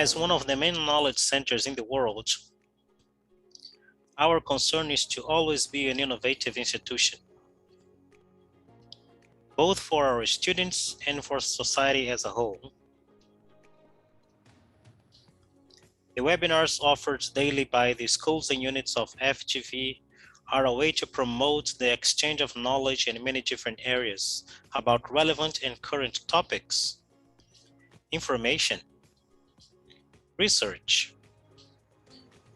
As one of the main knowledge centers in the world, our concern is to always be an innovative institution, both for our students and for society as a whole. The webinars offered daily by the schools and units of FGV are a way to promote the exchange of knowledge in many different areas about relevant and current topics, information, research,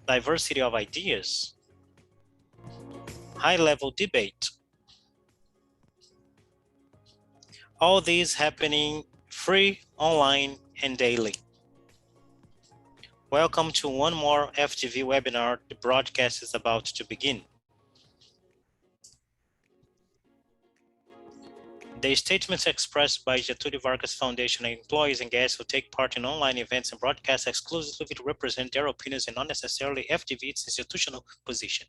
diversity of ideas, high-level debate. All these happening free, online, and daily. Welcome to one more FGV webinar. The broadcast is about to begin. The statements expressed by Getulio Vargas Foundation employees and guests who take part in online events and broadcasts exclusively represent their opinions and not necessarily FGV's institutional position.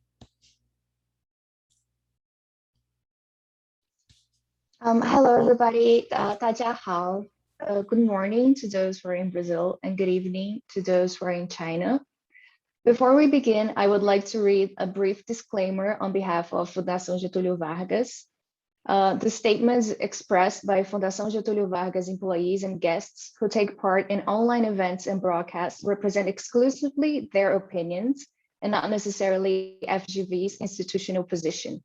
Hello, everybody. 大家好. Good morning to those who are in Brazil and good evening to those who are in China. Before we begin, I would like to read a brief disclaimer on behalf of Fundação Getulio Vargas. The statements expressed by Fundação Getulio Vargas employees and guests who take part in online events and broadcasts represent exclusively their opinions and not necessarily FGV's institutional position.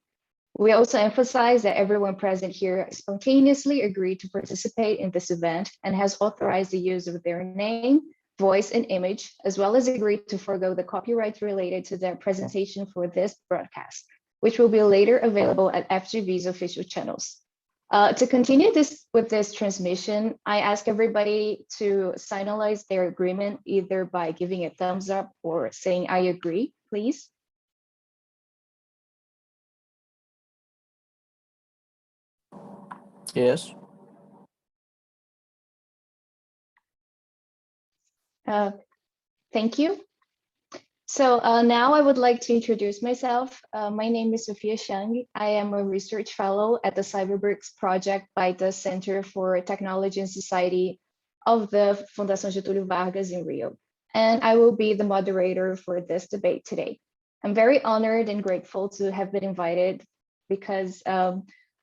We also emphasize that everyone present here spontaneously agreed to participate in this event and has authorized the use of their name, voice, and image, as well as agreed to forego the copyright related to their presentation for this broadcast, which will be later available at FGV's official channels. To continue with this transmission, I ask everybody to signalize their agreement either by giving a thumbs up or saying I agree, please. Yes. Thank you. So now I would like to introduce myself. My name is Sophia Xiang. I am a research fellow at the Cyberbricks project by the Center for Technology and Society of the Fundação Getulio Vargas in Rio. And I will be the moderator for this debate today. I'm very honored and grateful to have been invited because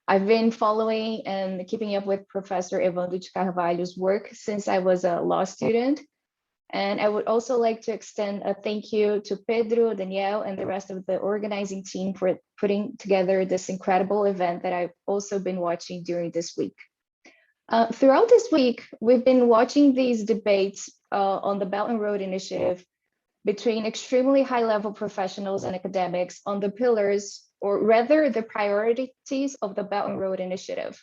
I've been following and keeping up with Professor Evandro de Carvalho's work since I was a law student. And I would also like to extend a thank you to Pedro, Danielle, and the rest of the organizing team for putting together this incredible event that I've also been watching during this week. Throughout this week, we've been watching these debates on the Belt and Road Initiative between extremely high-level professionals and academics on the pillars, or rather the priorities of the Belt and Road Initiative.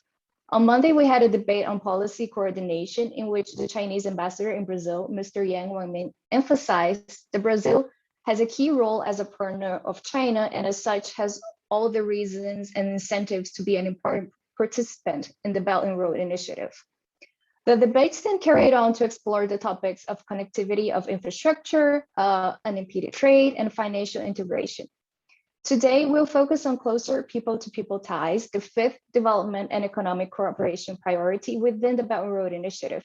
On Monday, we had a debate on policy coordination in which the Chinese ambassador in Brazil, Mr. Yang Wangmin, emphasized that Brazil has a key role as a partner of China and as such has all the reasons and incentives to be an important participant in the Belt and Road Initiative. The debates then carried on to explore the topics of connectivity of infrastructure, unimpeded trade, and financial integration. Today, we'll focus on closer people-to-people ties, the fifth development and economic cooperation priority within the Belt and Road Initiative,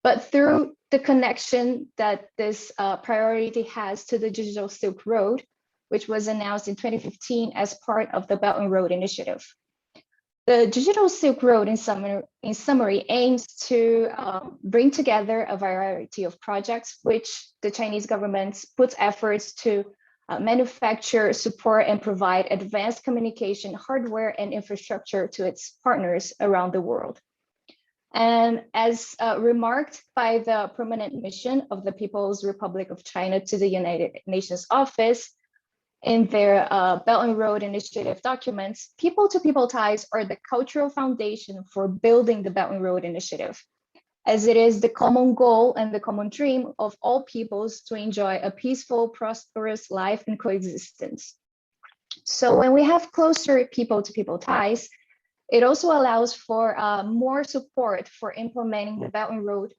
but through the connection that this priority has to the Digital Silk Road, which was announced in 2015 as part of the Belt and Road Initiative. The Digital Silk Road, in summary, aims to bring together a variety of projects which the Chinese government puts efforts to manufacture, support, and provide advanced communication hardware and infrastructure to its partners around the world. And as remarked by the permanent mission of the People's Republic of China to the United Nations Office in their Belt and Road Initiative documents, people-to-people ties are the cultural foundation for building the Belt and Road Initiative, as it is the common goal and the common dream of all peoples to enjoy a peaceful, prosperous life and coexistence. So when we have closer people-to-people ties, it also allows for more support for implementing the Belt and Road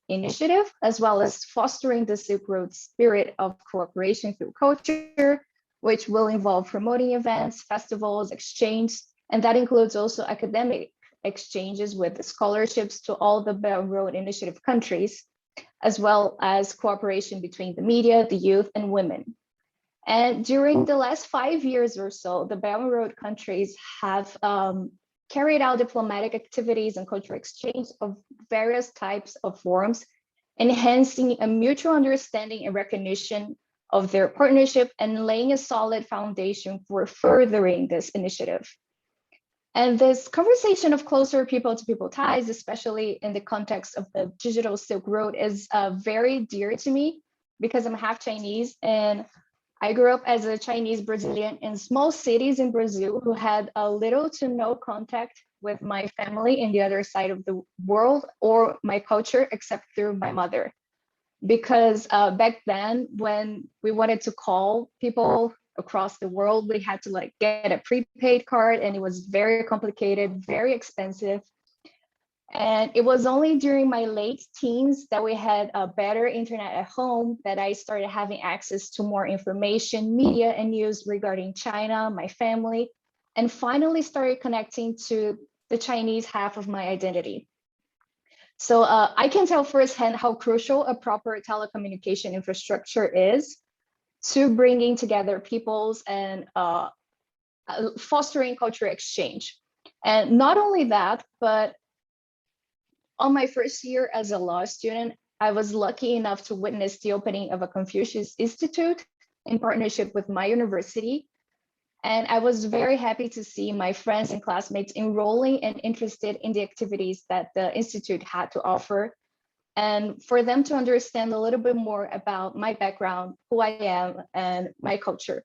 Initiative, as well as fostering the Silk Road spirit of cooperation through culture, which will involve promoting events, festivals, exchange, and that includes also academic exchanges with scholarships to all the Belt and Road Initiative countries. as well as cooperation between the media, the youth, and women. And during the last 5 years or so, the Belt and Road countries have carried out diplomatic activities and cultural exchange of various types of forms, enhancing a mutual understanding and recognition of their partnership and laying a solid foundation for furthering this initiative. And this conversation of closer people-to-people ties, especially in the context of the digital Silk Road, is very dear to me because I'm half Chinese, and I grew up as a Chinese Brazilian in small cities in Brazil who had little to no contact with my family in the other side of the world or my culture, except through my mother. Because back then, when we wanted to call people across the world, we had to like get a prepaid card, and it was very complicated, very expensive. And it was only during my late teens that we had a better internet at home that I started having access to more information, media, and news regarding China, my family, and finally started connecting to the Chinese half of my identity. So I can tell firsthand how crucial a proper telecommunication infrastructure is to bringing together peoples and fostering cultural exchange. And not only that, but on my first year as a law student, I was lucky enough to witness the opening of a Confucius Institute in partnership with my university. And I was very happy to see my friends and classmates enrolling and interested in the activities that the Institute had to offer, and for them to understand a little bit more about my background, who I am, and my culture.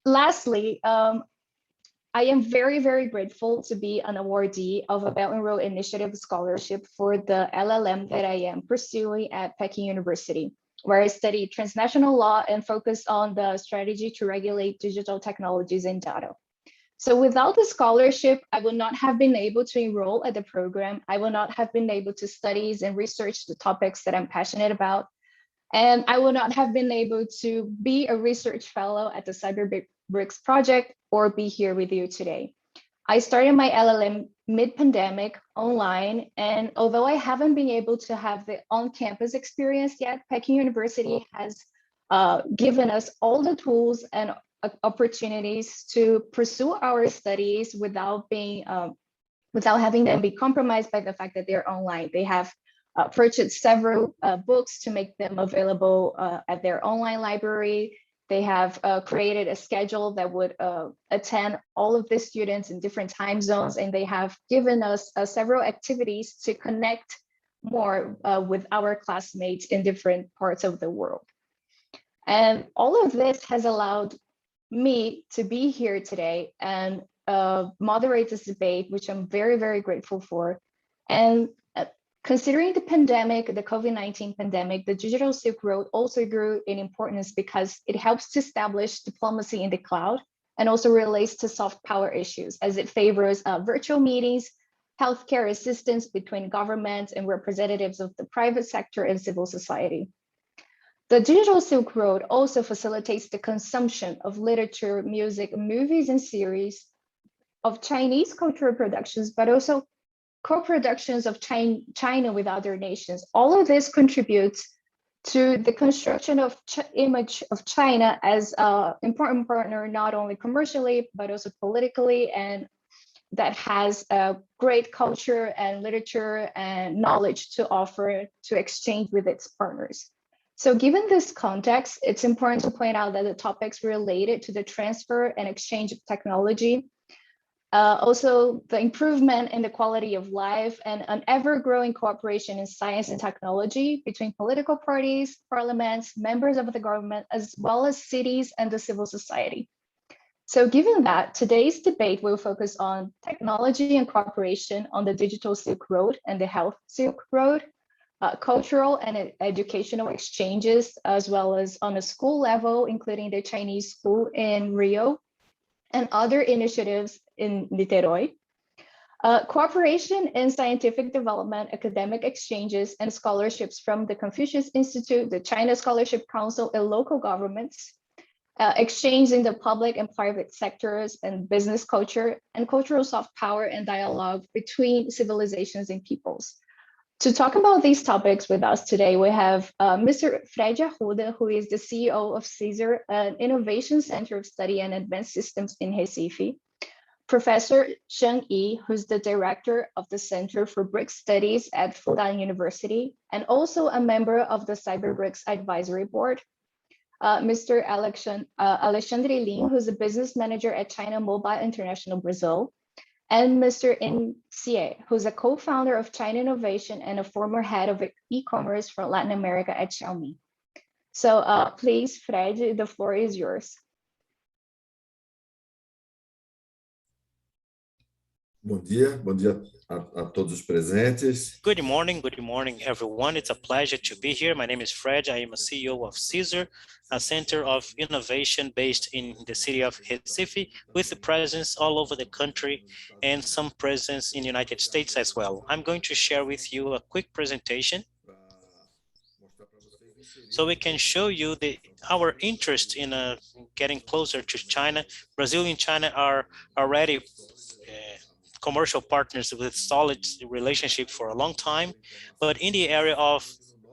Lastly, I am very, very grateful to be an awardee of a Belt and Road Initiative Scholarship for the LLM that I am pursuing at Peking University, where I study transnational law and focus on the strategy to regulate digital technologies and data. So without the scholarship, I would not have been able to enroll at the program. I would not have been able to study and research the topics that I'm passionate about. And I would not have been able to be a research fellow at the CyberBricks project or be here with you today. I started my LLM mid-pandemic online, and although I haven't been able to have the on-campus experience yet, Peking University has given us all the tools and opportunities to pursue our studies without having them be compromised by the fact that they're online. They have purchased several books to make them available at their online library. They have created a schedule that would attend all of the students in different time zones, and they have given us several activities to connect more with our classmates in different parts of the world. And all of this has allowed me to be here today and moderate this debate, which I'm very, very grateful for. And considering the pandemic, the COVID-19 pandemic, the digital Silk Road also grew in importance because it helps to establish diplomacy in the cloud and also relates to soft power issues as it favors virtual meetings, healthcare assistance between governments and representatives of the private sector and civil society. The digital Silk Road also facilitates the consumption of literature, music, movies, and series of Chinese cultural productions, but also co-productions of China with other nations. All of this contributes to the construction of image of China as an important partner, not only commercially, but also politically, and that has a great culture and literature and knowledge to offer to exchange with its partners. So given this context, it's important to point out that the topics related to the transfer and exchange of technology, also the improvement in the quality of life and an ever-growing cooperation in science and technology between political parties, parliaments, members of the government, as well as cities and the civil society. So given that, today's debate will focus on technology and cooperation on the digital Silk Road and the health Silk Road, cultural and educational exchanges, as well as on a school level, including the Chinese school in Rio, and other initiatives in Niterói. Cooperation in scientific development, academic exchanges, and scholarships from the Confucius Institute, the China Scholarship Council, and local governments. Exchange in the public and private sectors and business culture, and cultural soft power and dialogue between civilizations and peoples. To talk about these topics with us today, we have Mr. Fred Arruda, who is the CEO of CSER, an innovation center of study and advanced systems in Recife. Professor Zhang Yi, who's the director of the Center for BRICS Studies at Fudan University, and also a member of the CyberBRICS Advisory Board. Mr. Alexandre Lin, who's a business manager at China Mobile International Brazil, and Mr. In Xie, who's a co-founder of China Innovation and a former head of e-commerce for Latin America at Xiaomi. So please, Fred, the floor is yours. Bom dia a todos os presentes. Good morning, everyone. It's a pleasure to be here. My name is Fred. I am a CEO of CSER, a center of innovation based in the city of Recife, with a presence all over the country and some presence in the United States as well. I'm going to share with you a quick presentation so we can show you our interest in getting closer to China. Brazil and China are already commercial partners with solid relationship for a long time, but in the area of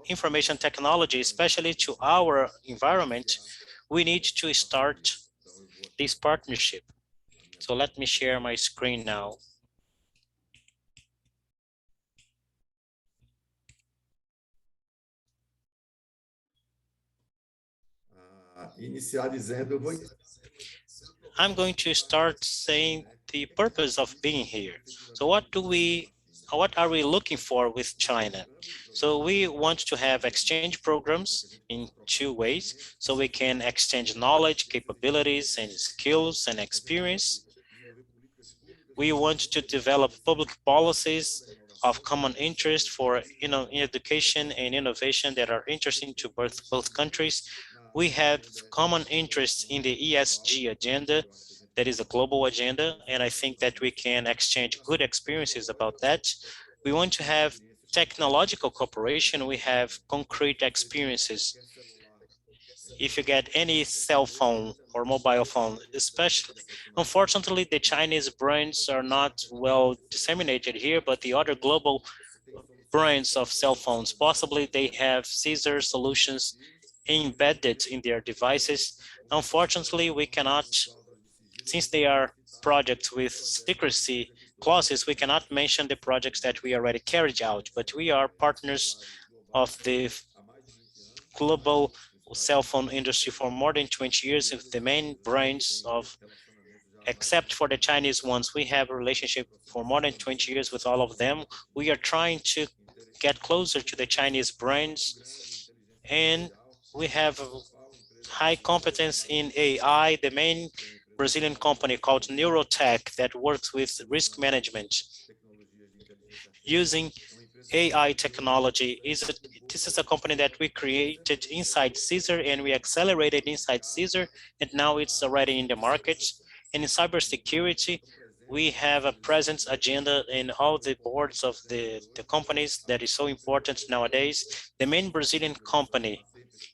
information technology, especially to our environment, we need to start this partnership. So let me share my screen now. I'm going to start saying the purpose of being here. So what are we looking for with China? So we want to have exchange programs in two ways. So we can exchange knowledge, capabilities, and skills and experience. We want to develop public policies of common interest for education and innovation that are interesting to both countries. We have common interests in the ESG agenda, that is a global agenda, and I think that we can exchange good experiences about that. We want to have technological cooperation. We have concrete experiences. If you get any cell phone or mobile phone, especially, unfortunately, the Chinese brands are not well disseminated here, but the other global brands of cell phones, possibly they have CSER solutions embedded in their devices. Unfortunately, we cannot, since they are projects with secrecy clauses, we cannot mention the projects that we already carried out, but we are partners of the global cell phone industry for more than 20 years with the main brands of, except for the Chinese ones, we have a relationship for more than 20 years with all of them. We are trying to get closer to the Chinese brands, and we have high competence in AI. The main Brazilian company called Neurotech that works with risk management using AI technology. This is a company that we created inside CSER and we accelerated inside CSER, and now it's already in the market. And in cybersecurity, we have a presence agenda in all the boards of the companies that is so important nowadays. The main Brazilian company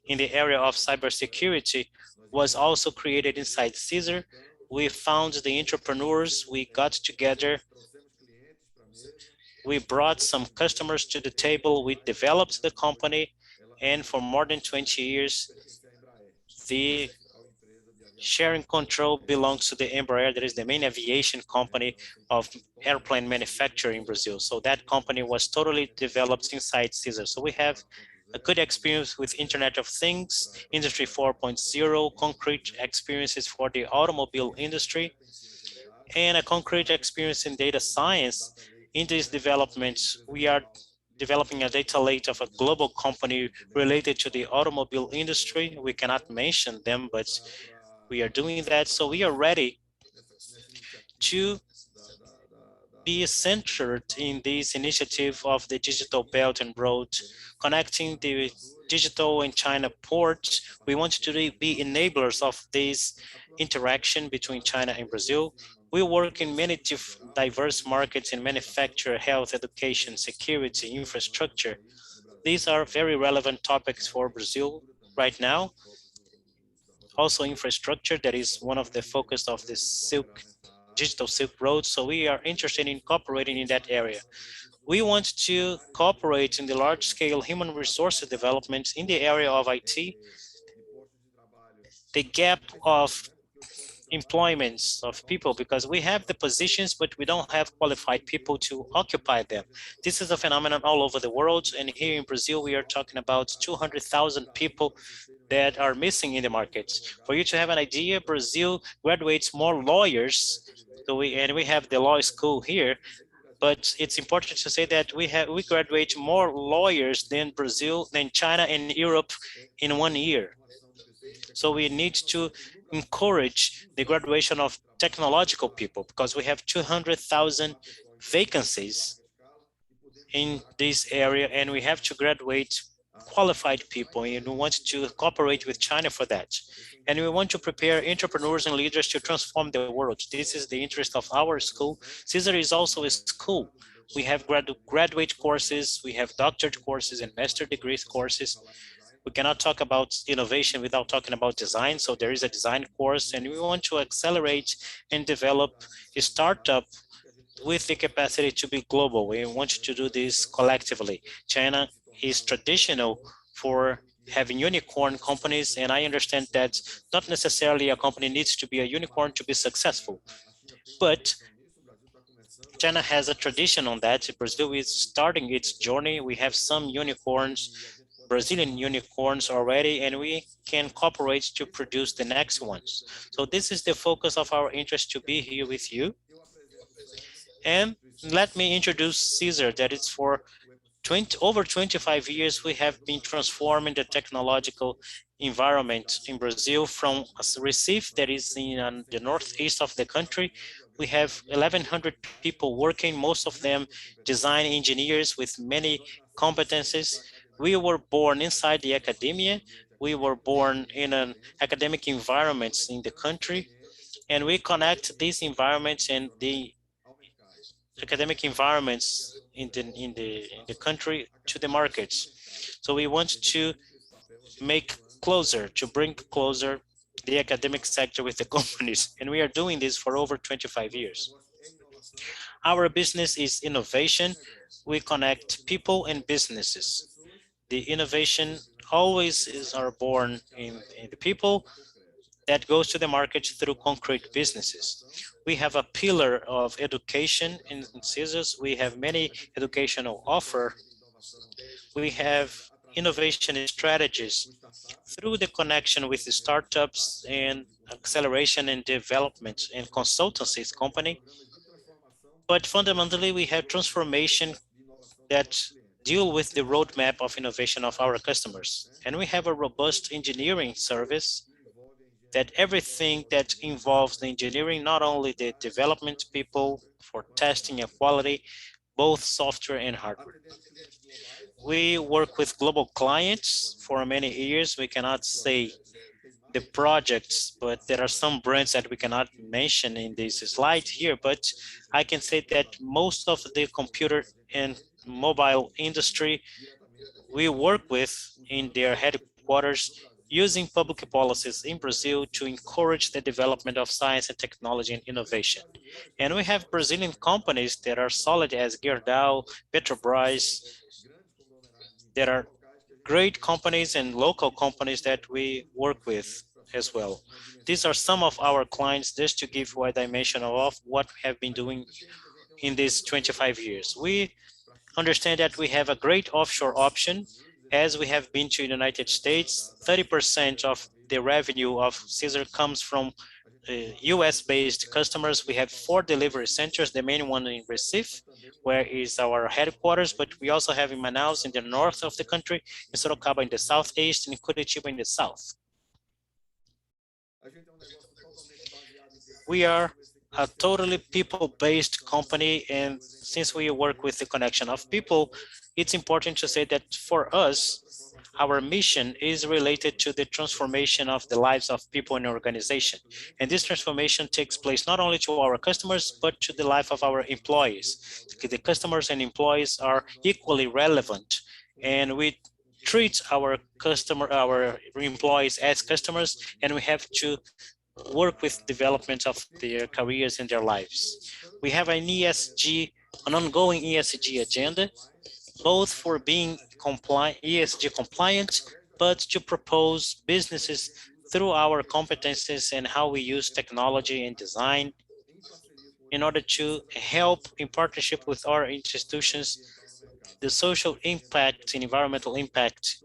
in the area of cybersecurity was also created inside CSER. We found the entrepreneurs, we got together, we brought some customers to the table, we developed the company, and for more than 20 years, the sharing control belongs to the Embraer, that is the main aviation company of airplane manufacturer in Brazil. So that company was totally developed inside CSER. So we have a good experience with Internet of Things, Industry 4.0, concrete experiences for the automobile industry, and a concrete experience in data science. In these developments, we are developing a data lake of a global company related to the automobile industry. We cannot mention them, but we are doing that. So we are ready to be centered in this initiative of the Digital Belt and Road, connecting the digital and China ports. We want to be enablers of this interaction between China and Brazil. We work in many diverse markets in manufacture, health, education, security, infrastructure. These are very relevant topics for Brazil right now. Also infrastructure, that is one of the focus of the digital Silk Road. So we are interested in cooperating in that area. We want to cooperate in the large-scale human resources development in the area of IT. The gap of employments of people, because we have the positions, but we don't have qualified people to occupy them. This is a phenomenon all over the world. And here in Brazil, we are talking about 200,000 people that are missing in the markets. For you to have an idea, Brazil graduates more lawyers. So we have the law school here, but it's important to say that we graduate more lawyers than China and Europe in 1 year. So we need to encourage the graduation of technological people, because we have 200,000 vacancies in this area, and we have to graduate qualified people, and we want to cooperate with China for that. And we want to prepare entrepreneurs and leaders to transform the world. This is the interest of our school. CESAR is also a school. We have graduate courses, we have doctorate courses and master degrees courses. We cannot talk about innovation without talking about design. So there is a design course, and we want to accelerate and develop a startup with the capacity to be global. We want to do this collectively. China is traditional for having unicorn companies, and I understand that not necessarily a company needs to be a unicorn to be successful. But China has a tradition on that. Brazil is starting its journey. We have some unicorns, Brazilian unicorns already, and we can cooperate to produce the next ones. So this is the focus of our interest to be here with you. And let me introduce CESAR, that it's for over 25 years, we have been transforming the technological environment in Brazil from a Recife that is in the northeast of the country. We have 1,100 people working, most of them design engineers with many competencies. We were born inside the academia. We were born in an academic environment in the country, and we connect these environments and the academic environments in the country to the markets. So we want to bring closer the academic sector with the companies, and we are doing this for over 25 years. Our business is innovation. We connect people and businesses. The innovation always are born in the people that goes to the market through concrete businesses. We have a pillar of education in CESAR. We have many educational offer. We have innovation strategies through the connection with the startups and acceleration and development and consultancies company. But fundamentally, we have transformation that deal with the roadmap of innovation of our customers. And we have a robust engineering service that everything that involves the engineering, not only the development people for testing and quality, both software and hardware. We work with global clients for many years. We cannot say the projects, but there are some brands that we cannot mention in this slide here, but I can say that most of the computer and mobile industry we work with in their headquarters, using public policies in Brazil to encourage the development of science and technology and innovation. And we have Brazilian companies that are solid as Gerdau, Petrobras. There are great companies and local companies that we work with as well. These are some of our clients, just to give you a dimension of what we have been doing in these 25 years. We understand that we have a great offshore option. As we have been to the United States, 30% of the revenue of CESAR comes from US-based customers. We have 4 delivery centers, the main one in Recife, where is our headquarters, but we also have in Manaus in the north of the country, in Sorocaba in the southeast, and in Curitiba in the south. We are a totally people-based company, and since we work with the connection of people, it's important to say that for us, our mission is related to the transformation of the lives of people in the organization. And this transformation takes place not only to our customers, but to the life of our employees. The customers and employees are equally relevant, and we treat our employees as customers, and we have to work with development of their careers and their lives. We have an ESG an ongoing ESG agenda, both for being ESG compliant, but to propose businesses through our competencies and how we use technology and design in order to help in partnership with our institutions the social impact and environmental impact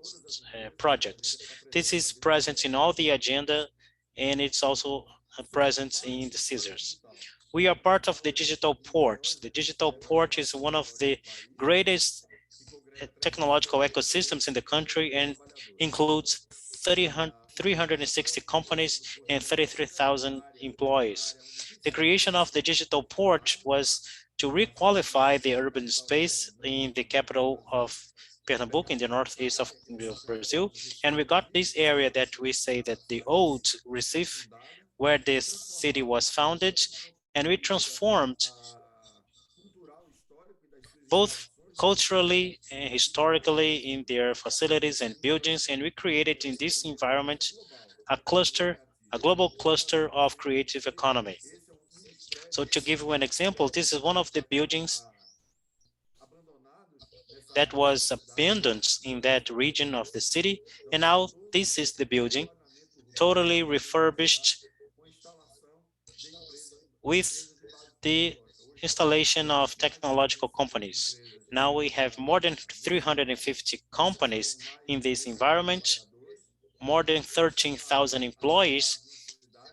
projects. This is present in all the agenda, and it's also present in the scissors. We are part of the digital port. The digital port is one of the greatest technological ecosystems in the country and includes 360 companies and 33,000 employees. The creation of the digital port was to requalify the urban space in the capital of Pernambuco, in the northeast of Brazil. And we got this area that we say that the old Recife, where this city was founded, and we transformed both culturally and historically in their facilities and buildings, and we created in this environment a cluster, a global cluster of creative economy. So to give you an example, this is one of the buildings that was abandoned in that region of the city, and now this is the building, totally refurbished with the installation of technological companies. Now we have more than 350 companies in this environment, more than 13,000 employees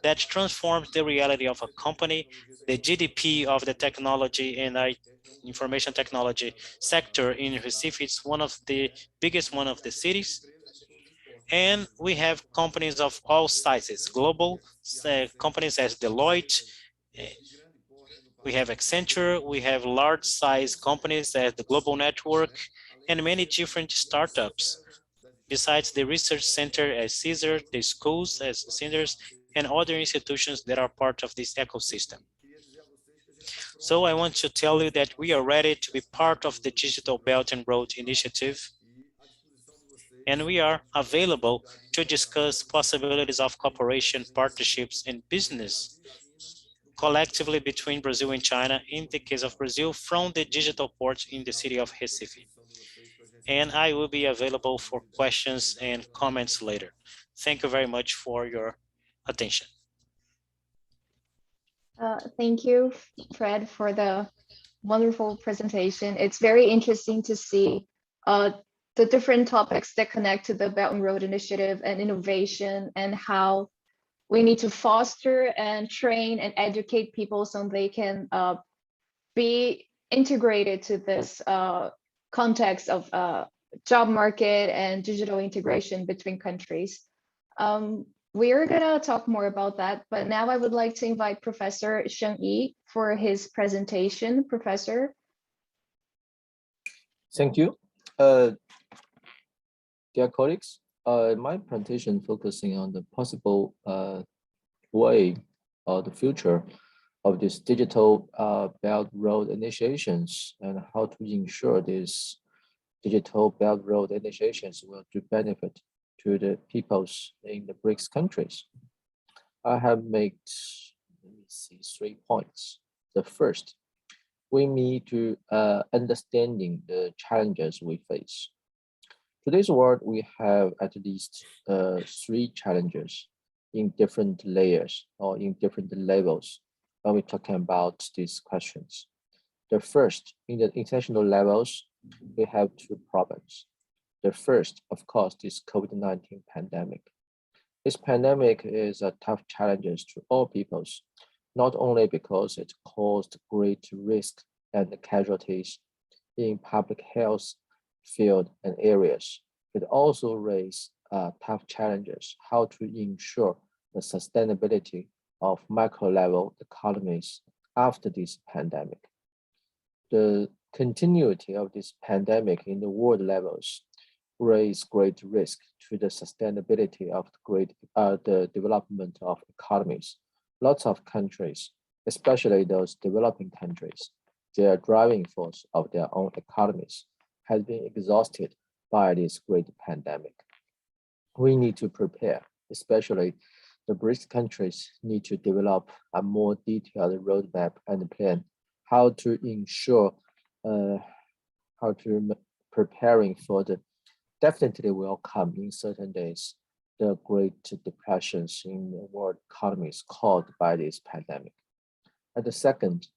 that transforms the reality of a company. The GDP of the technology and information technology sector in Recife is one of the biggest one of the cities. And we have companies of all sizes, global companies as Deloitte, we have Accenture, we have large size companies as the Global Network, and many different startups. Besides the research center as Caesar, the schools as centers, and other institutions that are part of this ecosystem. So I want to tell you that we are ready to be part of the Digital Belt and Road Initiative, and we are available to discuss possibilities of cooperation, partnerships, and business collectively between Brazil and China, in the case of Brazil, from the digital port in the city of Recife. And I will be available for questions and comments later. Thank you very much for your attention. Thank you, Fred, for the wonderful presentation. It's very interesting to see the different topics that connect to the Belt and Road Initiative and innovation, and how we need to foster and train and educate people so they can be integrated to this context of job market and digital integration between countries. We're gonna talk more about that, but now I would like to invite Professor Sheng-Yi for his presentation. Professor. Thank you. Dear colleagues, my presentation focusing on the possible way or the future of this digital Belt Road initiations, and how to ensure these digital Belt Road initiations will do benefit to the peoples in the BRICS countries. I have made, 3 points. The first, we need to understanding the challenges we face. Today's world, we have at least 3 challenges in different layers or in different levels when we're talking about these questions. The first, in the international levels, we have 2 problems. The first, of course, is COVID-19 pandemic. This pandemic is a tough challenge to all peoples, not only because it caused great risk and casualties in public health field and areas, it also raised tough challenges how to ensure the sustainability of micro-level economies after this pandemic. The continuity of this pandemic in the world levels raise great risk to the sustainability of the development of economies. Lots of countries, especially those developing countries, their driving force of their own economies has been exhausted by this great pandemic. We need to prepare, especially the BRICS countries need to develop a more detailed roadmap and plan how to ensure preparing for the definitely will come in certain days, the Great Depressions in the world economies caused by this pandemic. And the second,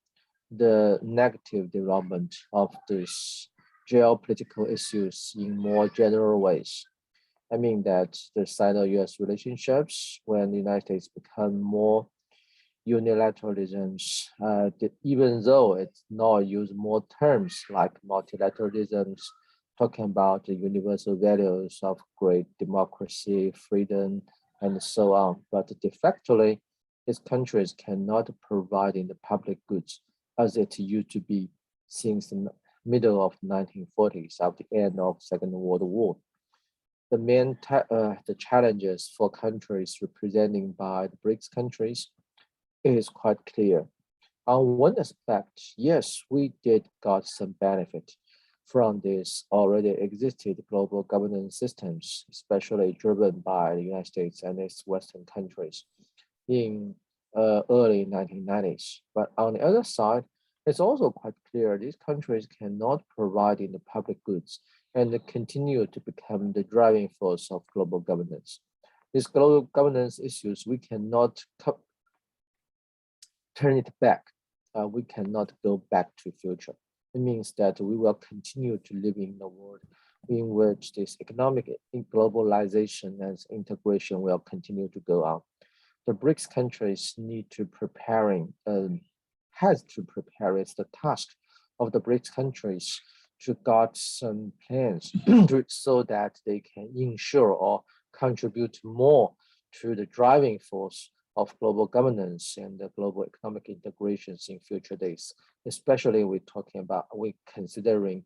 the negative development of these geopolitical issues in more general ways. I mean that the Sino-US relationships, when the United States become more unilateralism, even though it's not use more terms like multilateralism, talking about the universal values of great democracy, freedom, and so on. But de facto, these countries cannot provide in the public goods as it used to be since the middle of 1940s, at the end of Second World War. The main the challenges for countries represented by the BRICS countries is quite clear. On one aspect, yes, we did got some benefit from this already existed global governance systems, especially driven by the United States and its Western countries in early 1990s. But on the other side, it's also quite clear these countries cannot provide in the public goods and continue to become the driving force of global governance. These global governance issues, we cannot turn it back. We cannot go back to future. It means that we will continue to live in a world in which this economic globalization and integration will continue to go on. The BRICS countries need to has to prepare. It's the task of the BRICS countries to got some plans so that they can ensure or contribute more to the driving force of global governance and the global economic integrations in future days. Especially we're considering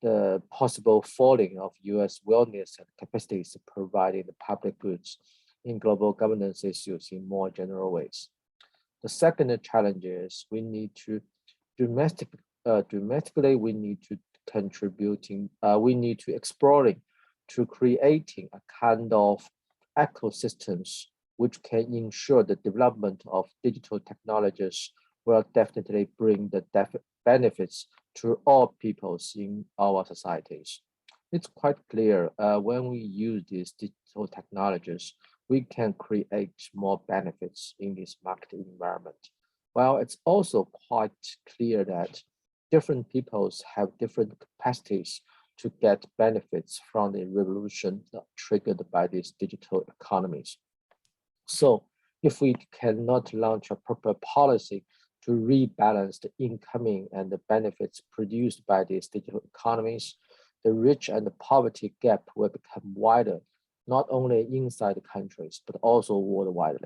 the possible falling of US willingness and capacities to provide the public goods in global governance issues in more general ways. The second challenge is we need to domestically we need to exploring to creating a kind of ecosystems which can ensure the development of digital technologies will definitely bring the benefits to all peoples in our societies. It's quite clear when we use these digital technologies, we can create more benefits in this market environment. Well, it's also quite clear that different peoples have different capacities to get benefits from the revolution triggered by these digital economies. So if we cannot launch a proper policy to rebalance the incoming and the benefits produced by these digital economies, the rich and the poverty gap will become wider, not only inside the countries, but also worldwide.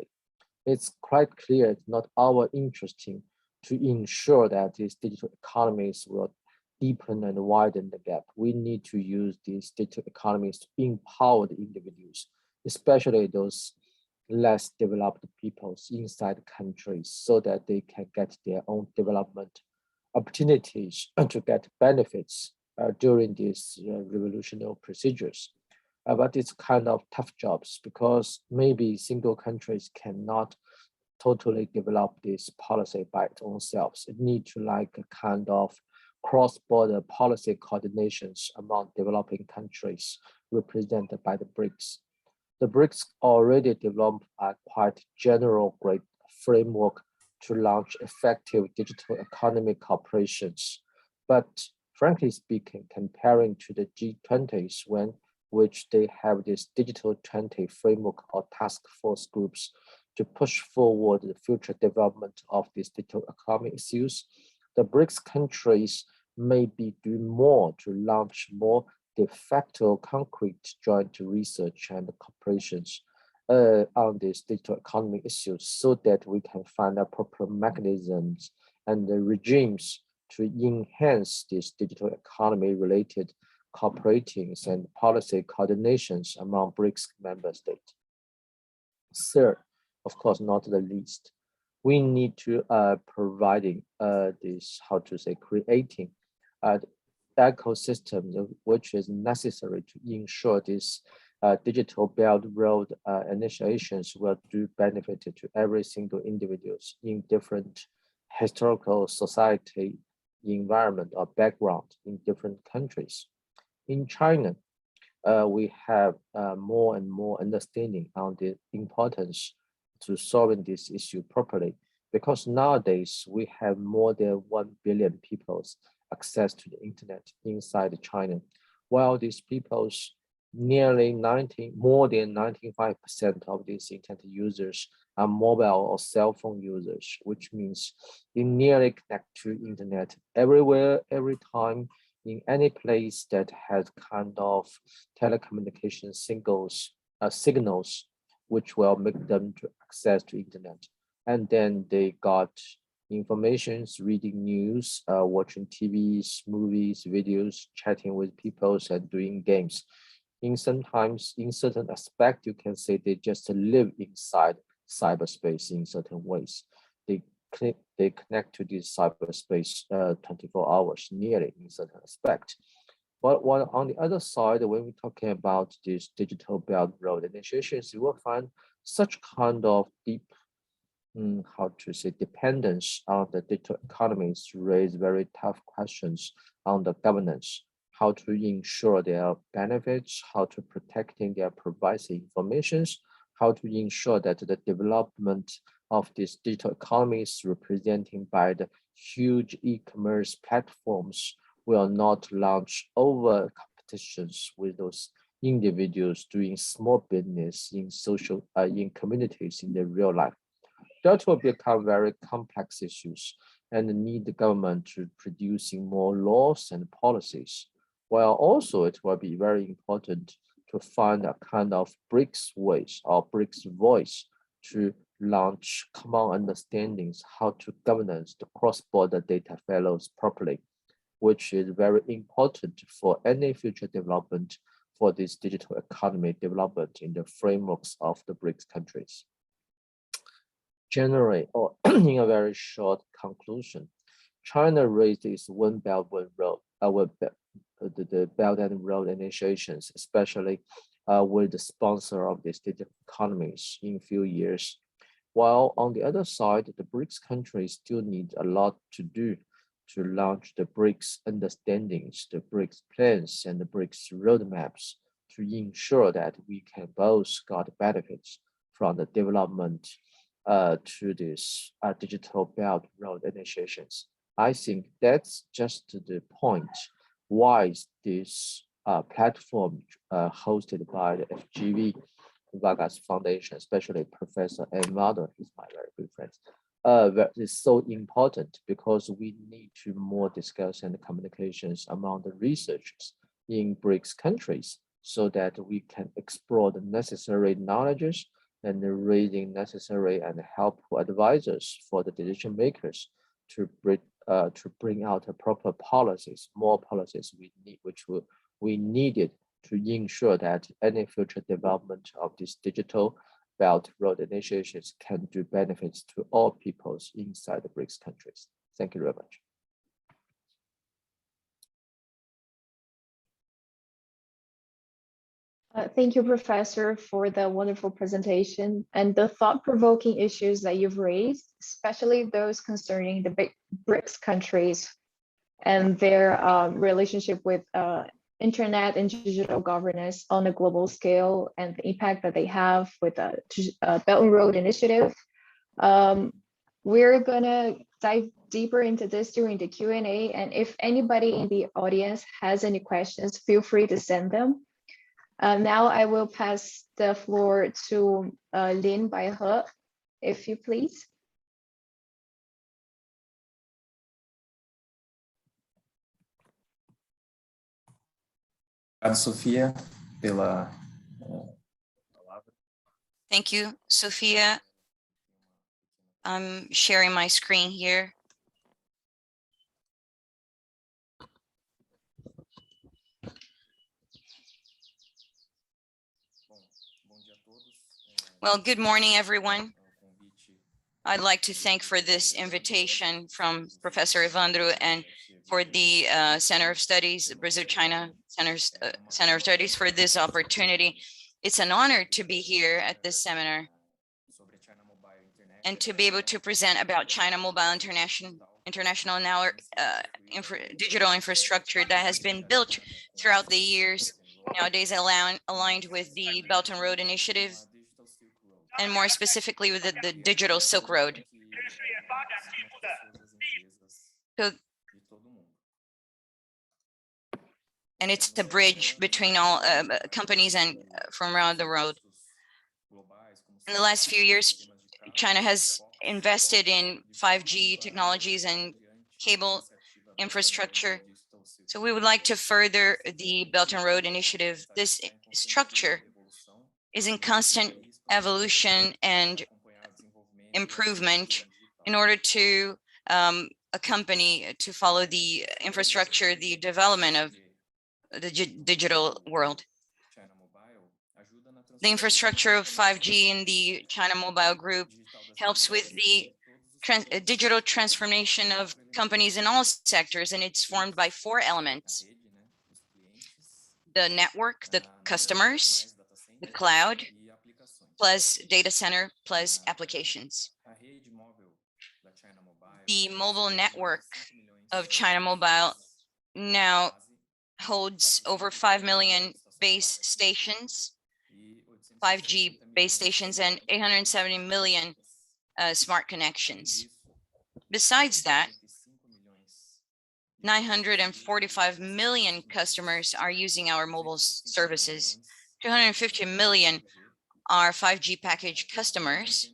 It's quite clear it's not our interest to ensure that these digital economies will deepen and widen the gap. We need to use these digital economies to empower the individuals, especially those less developed peoples inside countries so that they can get their own development opportunities and to get benefits during these revolutionary procedures. But it's kind of tough jobs because maybe single countries cannot totally develop this policy by its own selves. It needs to like a kind of cross-border policy coordinations among developing countries represented by the BRICS. The BRICS already developed a quite general great framework to launch effective digital economic corporations. But frankly speaking, comparing to the G20s, which they have this digital 20 framework or task force groups to push forward the future development of these digital economic issues, the BRICS countries may be doing more to launch more de facto concrete joint research and corporations on these digital economy issues so that we can find a proper mechanisms and the regimes to enhance this digital economy related cooperations and policy coordinations among BRICS member states. Third, of course, not the least, we need to providing creating ecosystem which is necessary to ensure this digital Belt Road initiations will do benefit to every single individuals in different historical society environment or background in different countries. In China, we have more and more understanding on the importance to solving this issue properly, because nowadays we have more than 1 billion people's access to the internet inside China, while these people's more than 95% of these internet users are mobile or cell phone users, which means they nearly connect to internet everywhere, every time, in any place that has kind of telecommunication signals, which will make them to access to internet. And then they got informations, reading news, watching TVs, movies, videos, chatting with people, and doing games. In certain aspect, you can say they just live inside cyberspace in certain ways. They connect to this cyberspace 24 hours nearly in certain aspect. But on the other side, when we're talking about this digital Belt and Road initiations, you will find such kind of deep, dependence on the digital economies to raise very tough questions on the governance, how to ensure their benefits, how to protecting their privacy informations, how to ensure that the development of these digital economies represented by the huge e-commerce platforms will not launch over competitions with those individuals doing small business in communities in their real life. That will become very complex issues and need the government to producing more laws and policies. While also it will be very important to find a kind of BRICS ways or BRICS voice to launch common understandings how to governance the cross-border data flows properly, which is very important for any future development for this digital economy development in the frameworks of the BRICS countries. Generally, or in a very short conclusion, China raised its One Belt, One Road, the Belt and Road initiations, especially with the sponsor of these digital economies in a few years. While on the other side, the BRICS countries still need a lot to do to launch the BRICS understandings, the BRICS plans, and the BRICS roadmaps to ensure that we can both got benefits from the development to this digital Belt Road initiations. I think that's just the point why this platform hosted by the FGV Vargas Foundation, especially Professor Eduardo, he's my very good friend, is so important, because we need to more discuss and communications among the researchers in BRICS countries so that we can explore the necessary knowledges and raising necessary and helpful advisors for the decision makers to bring out a proper policies, more policies we need, we needed to ensure that any future development of this digital Belt Road initiations can do benefits to all peoples inside the BRICS countries. Thank you very much. Thank you, Professor, for the wonderful presentation and the thought-provoking issues that you've raised, especially those concerning the big BRICS countries and their relationship with internet and digital governance on a global scale and the impact that they have with the Belt and Road Initiative. We're gonna dive deeper into this during the Q&A, and if anybody in the audience has any questions, feel free to send them. Now I will pass the floor to Lin Baihe, if you please. Sofia, pela Thank you, Sophia. I'm sharing my screen here. Well, good morning, everyone. I'd like to thank for this invitation from Professor Evandro and for the Center of Studies, Brazil-China Center of Studies, for this opportunity. It's an honor to be here at this seminar and to be able to present about China Mobile international and our digital infrastructure that has been built throughout the years, nowadays aligned with the Belt and Road Initiative, and more specifically with the digital Silk Road. So, and it's a bridge between all companies and from around the world. In the last few years, China has invested in 5G technologies and cable infrastructure. So we would like to further the Belt and Road Initiative. This structure is in constant evolution and improvement in order to accompany, to follow the infrastructure, the development of the digital world. The infrastructure of 5G in the China Mobile Group helps with the digital transformation of companies in all sectors, and it's formed by 4 elements: the network, the customers, the cloud, plus data center, plus applications. The mobile network of China Mobile now holds over 5 million base stations, 5G base stations, and 870 million smart connections. Besides that, 945 million customers are using our mobile services. 250 million are 5G package customers.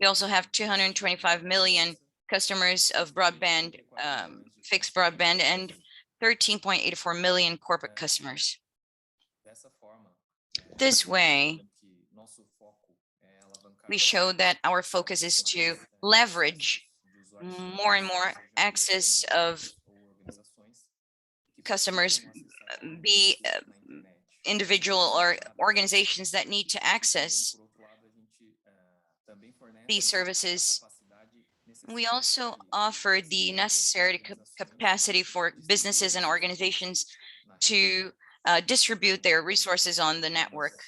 We also have 225 million customers of broadband, fixed broadband, and 13.84 million corporate customers. This way, we show that our focus is to leverage more and more access of customers, be individual or organizations that need to access these services. We also offer the necessary capacity for businesses and organizations to distribute their resources on the network,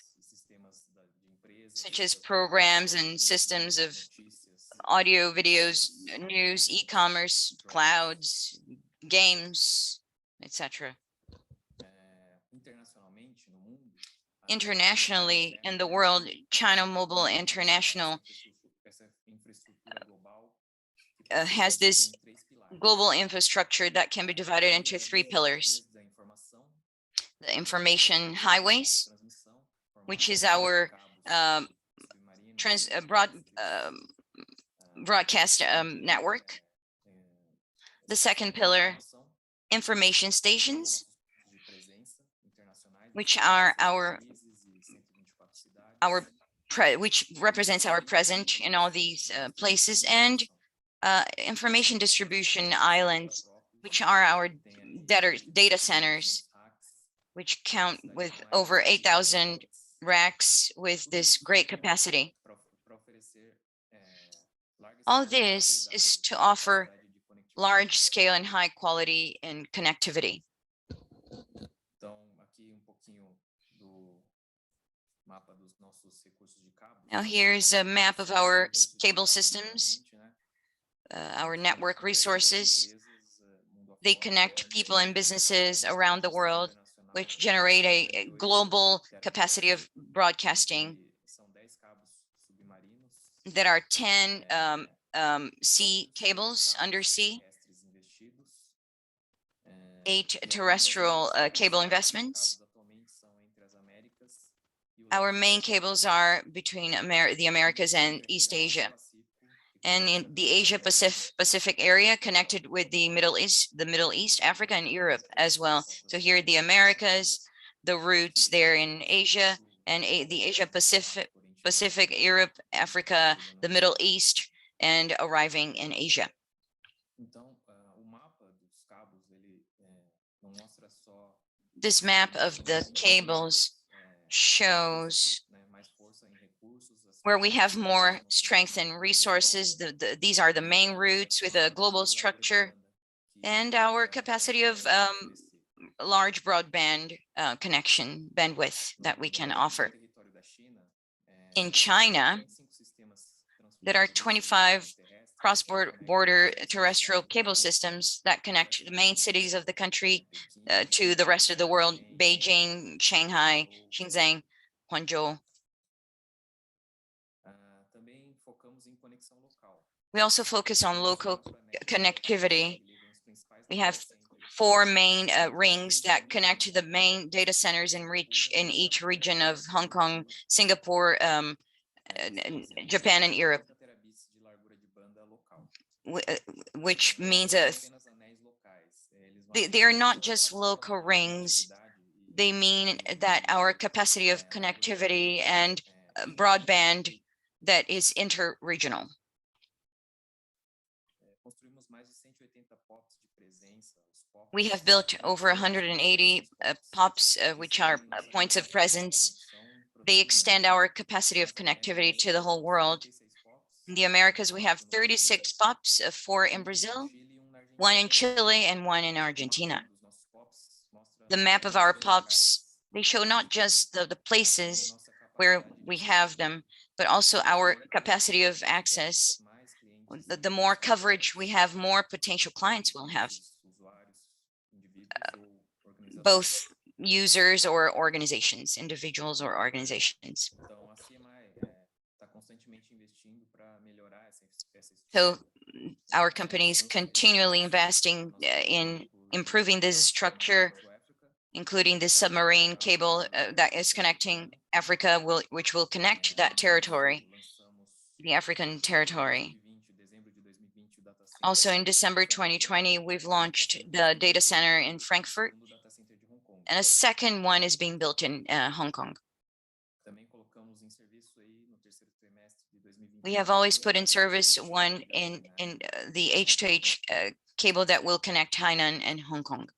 such as programs and systems of audio, videos, news, e-commerce, clouds, games, etc. Internationally, in the world, China Mobile International has this global infrastructure that can be divided into 3 pillars. The information highways, which is our broadcast network. The second pillar, information stations, which are which represents our presence in all these places, and information distribution islands, which are our data centers, which count with over 8,000 racks with this great capacity. All this is to offer large scale and high quality and connectivity. Now here's a map of our cable systems, our network resources. They connect people and businesses around the world, which generate a global capacity of broadcasting. There are 10 sea cables undersea, 8 terrestrial cable investments. Our main cables are between the Americas and East Asia, and in the Asia Pacific area connected with the Middle East, Africa, and Europe as well. So here are the Americas, the roots there in Asia, and the Asia Pacific, Europe, Africa, the Middle East, and arriving in Asia. This map of the cables shows where we have more strength and resources. These are the main routes with a global structure and our capacity of large broadband connection bandwidth that we can offer. In China, There are 25 cross-border terrestrial cable systems that connect the main cities of the country to the rest of the world: Beijing, Shanghai, Shenzhen, Guangzhou. We also focus on local connectivity. We have 4 main rings that connect to the main data centers in each region of Hong Kong, Singapore, Japan, and Europe, which means they are not just local rings. They mean that our capacity of connectivity and broadband that is interregional. We have built over 180 POPs, which are points of presence. They extend our capacity of connectivity to the whole world. In the Americas, we have 36 POPs, 4 in Brazil, 1 in Chile, and 1 in Argentina. The map of our POPs, they show not just the places where we have them, but also our capacity of access. The more coverage we have, more potential clients we'll have, both users or organizations, individuals or organizations. So our company is continually investing in improving this structure, including this submarine cable that is connecting Africa, which will connect that territory, the African territory. Also in December 2020, we've launched the data center in Frankfurt, and a second one is being built in Hong Kong. We have always put in service one in the H2H cable that will connect Hainan and Hong Kong.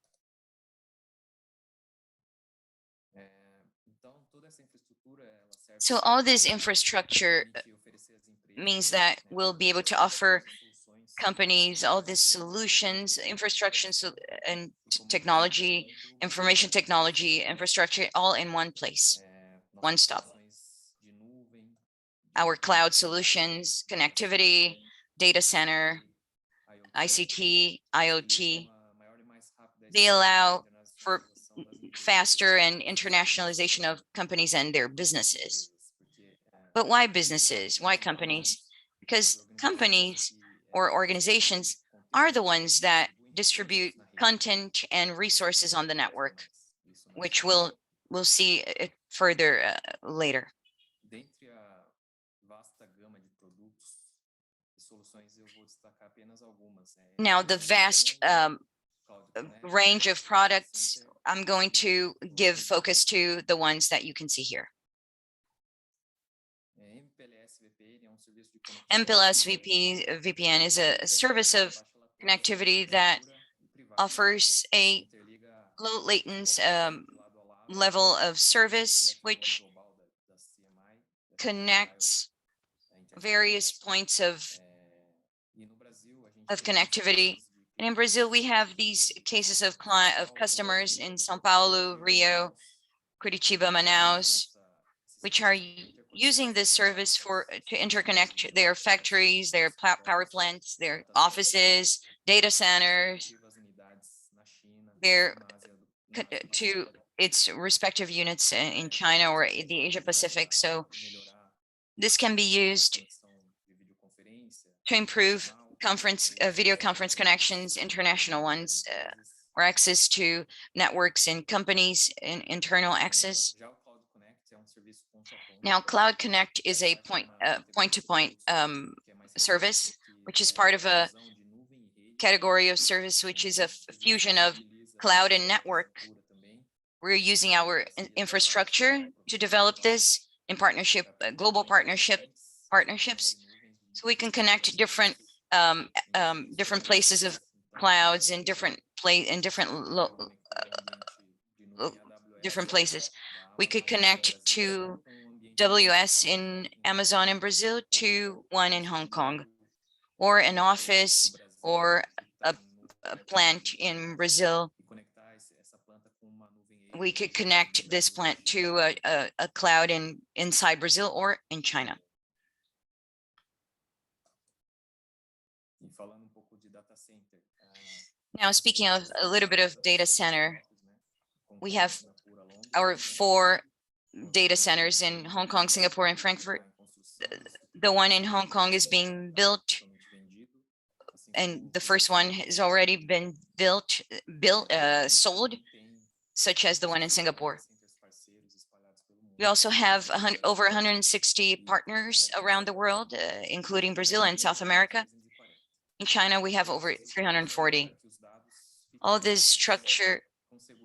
So all this infrastructure means that we'll be able to offer companies all these solutions, infrastructure and technology, information technology, infrastructure, all in one place, one stop. Our cloud solutions, connectivity, data center, ICT, IoT, they allow for faster and internationalization of companies and their businesses. But why businesses? Why companies? Because companies or organizations are the ones that distribute content and resources on the network, which we'll see it further later. Now, the vast range of products, I'm going to give focus to the ones that you can see here. MPLS VPN is a service of connectivity that offers a low latency level of service, which connects various points of connectivity. And in Brazil, we have these cases of customers in São Paulo, Rio, Curitiba, Manaus, which are using this service to interconnect their factories, their power plants, their offices, data centers, to its respective units in China or the Asia Pacific. So this can be used to improve video conference connections, international ones, or access to networks and companies, and internal access. Now, Cloud Connect is a point-to-point service, which is part of a category of service, which is a fusion of cloud and network. We're using our infrastructure to develop this in partnership, global partnerships, so we can connect different places of clouds in different places. We could connect to WS in Amazon in Brazil to one in Hong Kong, or an office or a plant in Brazil. We could connect this plant to a cloud inside Brazil or in China. Now, speaking of a little bit of data center, we have our 4 data centers in Hong Kong, Singapore, and Frankfurt. The one in Hong Kong is being built, and the first one has already been sold, such as the one in Singapore. We also have over 160 partners around the world, including Brazil and South America. In China, we have over 340. All this structure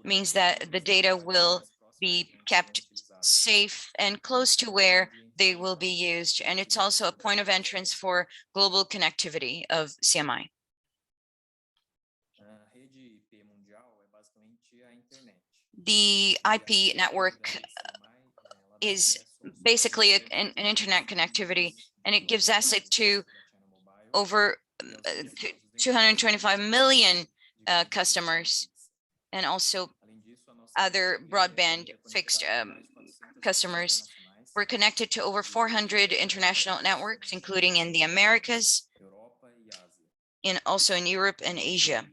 means that the data will be kept safe and close to where they will be used. And it's also a point of entrance for global connectivity of CMI. The IP network is basically an internet connectivity, and it gives access to over 225 million customers, and also other broadband fixed customers. We're connected to over 400 international networks, including in the Americas, and also in Europe and Asia.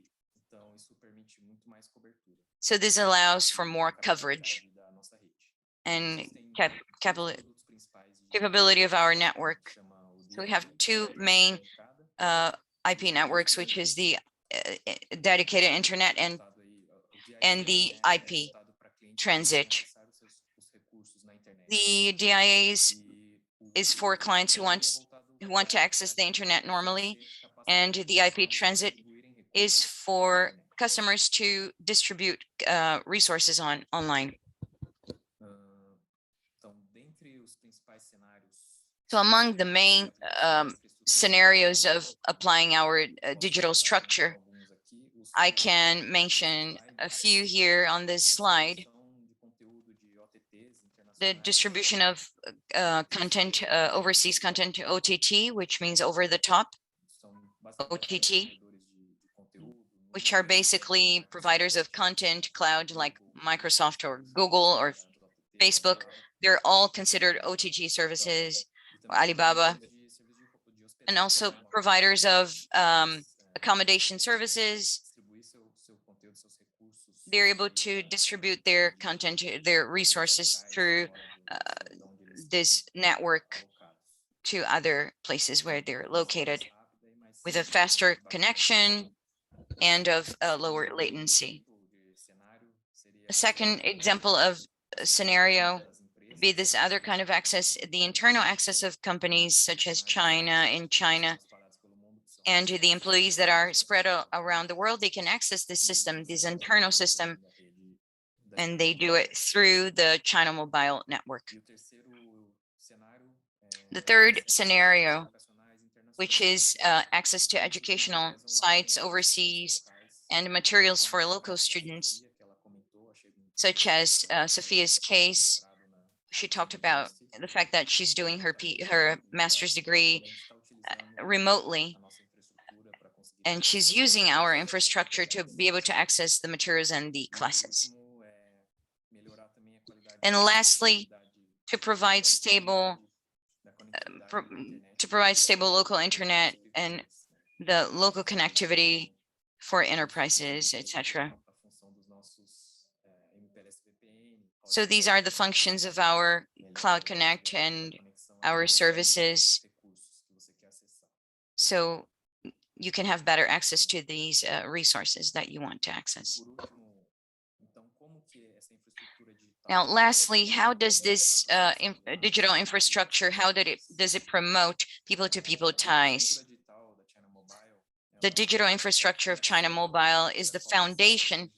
So this allows for more coverage and capability of our network. So we have 2 main IP networks, which is the dedicated internet and the IP transit. The DIAs is for clients who want to access the internet normally, and the IP transit is for customers to distribute resources online. So among the main scenarios of applying our digital structure, I can mention a few here on this slide. The distribution of content, overseas content to OTT, which means over the top, OTT, which are basically providers of content cloud like Microsoft or Google or Facebook. They're all considered OTT services, or Alibaba, and also providers of accommodation services. They're able to distribute their content, their resources through this network to other places where they're located with a faster connection and of lower latency. A second example of a scenario would be this other kind of access, the internal access of companies such as in China, and the employees that are spread around the world. They can access this system, this internal system, and they do it through the China Mobile network. The third scenario, which is access to educational sites overseas and materials for local students, such as Sophia's case. She talked about the fact that she's doing her master's degree remotely, and she's using our infrastructure to be able to access the materials and the classes. And lastly, to provide stable local internet and the local connectivity for enterprises, etc. So these are the functions of our Cloud Connect and our services. So you can have better access to these resources that you want to access. Now, lastly, how does this digital infrastructure, does it promote people-to-people ties? The digital infrastructure of China Mobile is the foundation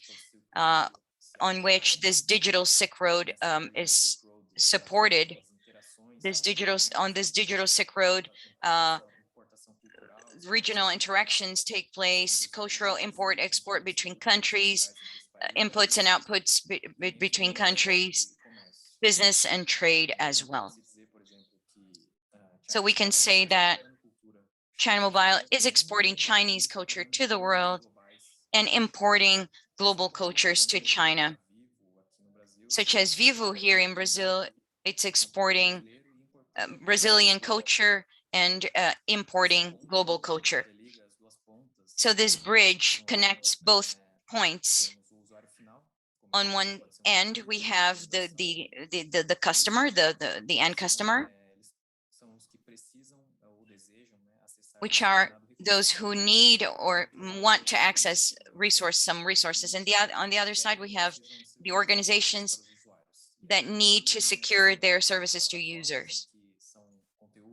on which this digital Silk Road is supported. On this digital Silk Road, regional interactions take place, cultural import-export between countries, inputs and outputs between countries, business and trade as well. So we can say that China Mobile is exporting Chinese culture to the world and importing global cultures to China, such as Vivo here in Brazil. It's exporting Brazilian culture and importing global culture. So this bridge connects both points. On one end, we have the customer, the end customer, which are those who need or want to access some resources. And on the other side, we have the organizations that need to secure their services to users,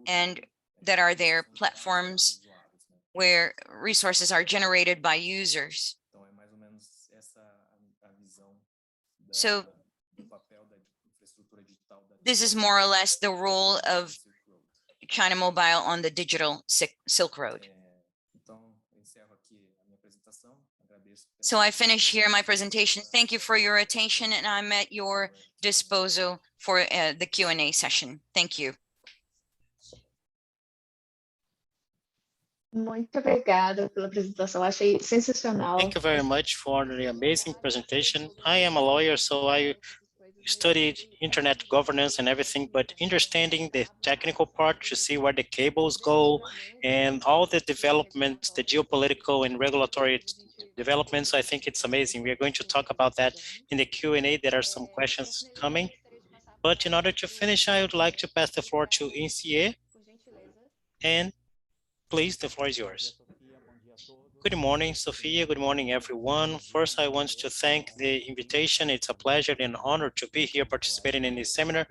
and that are their platforms where resources are generated by users. So this is more or less the role of China Mobile on the digital Silk Road. So I finish here my presentation. Thank you for your attention, and I'm at your disposal for the Q&A session. Thank you. Muito obrigada pela apresentação, achei sensacional. Thank you very much for the amazing presentation. I am a lawyer, so I studied internet governance and everything, but understanding the technical part to see where the cables go and all the developments, the geopolitical and regulatory developments, I think it's amazing. We are going to talk about that in the Q&A. There are some questions coming, but in order to finish, I would like to pass the floor to Incie, and please, the floor is yours. Good morning, Sophia. Good morning, everyone. First, I want to thank the invitation. It's a pleasure and honor to be here participating in this seminar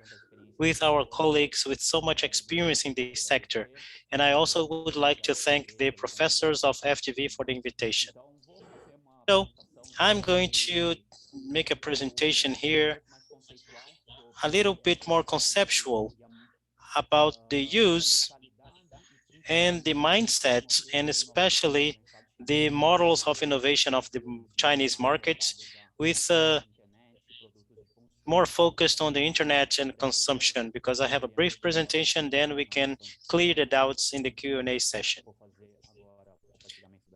with our colleagues with so much experience in this sector. And I also would like to thank the professors of FGV for the invitation. So I'm going to make a presentation here a little bit more conceptual about the use and the mindset, and especially the models of innovation of the Chinese market, with more focused on the internet and consumption, because I have a brief presentation, then we can clear the doubts in the Q&A session.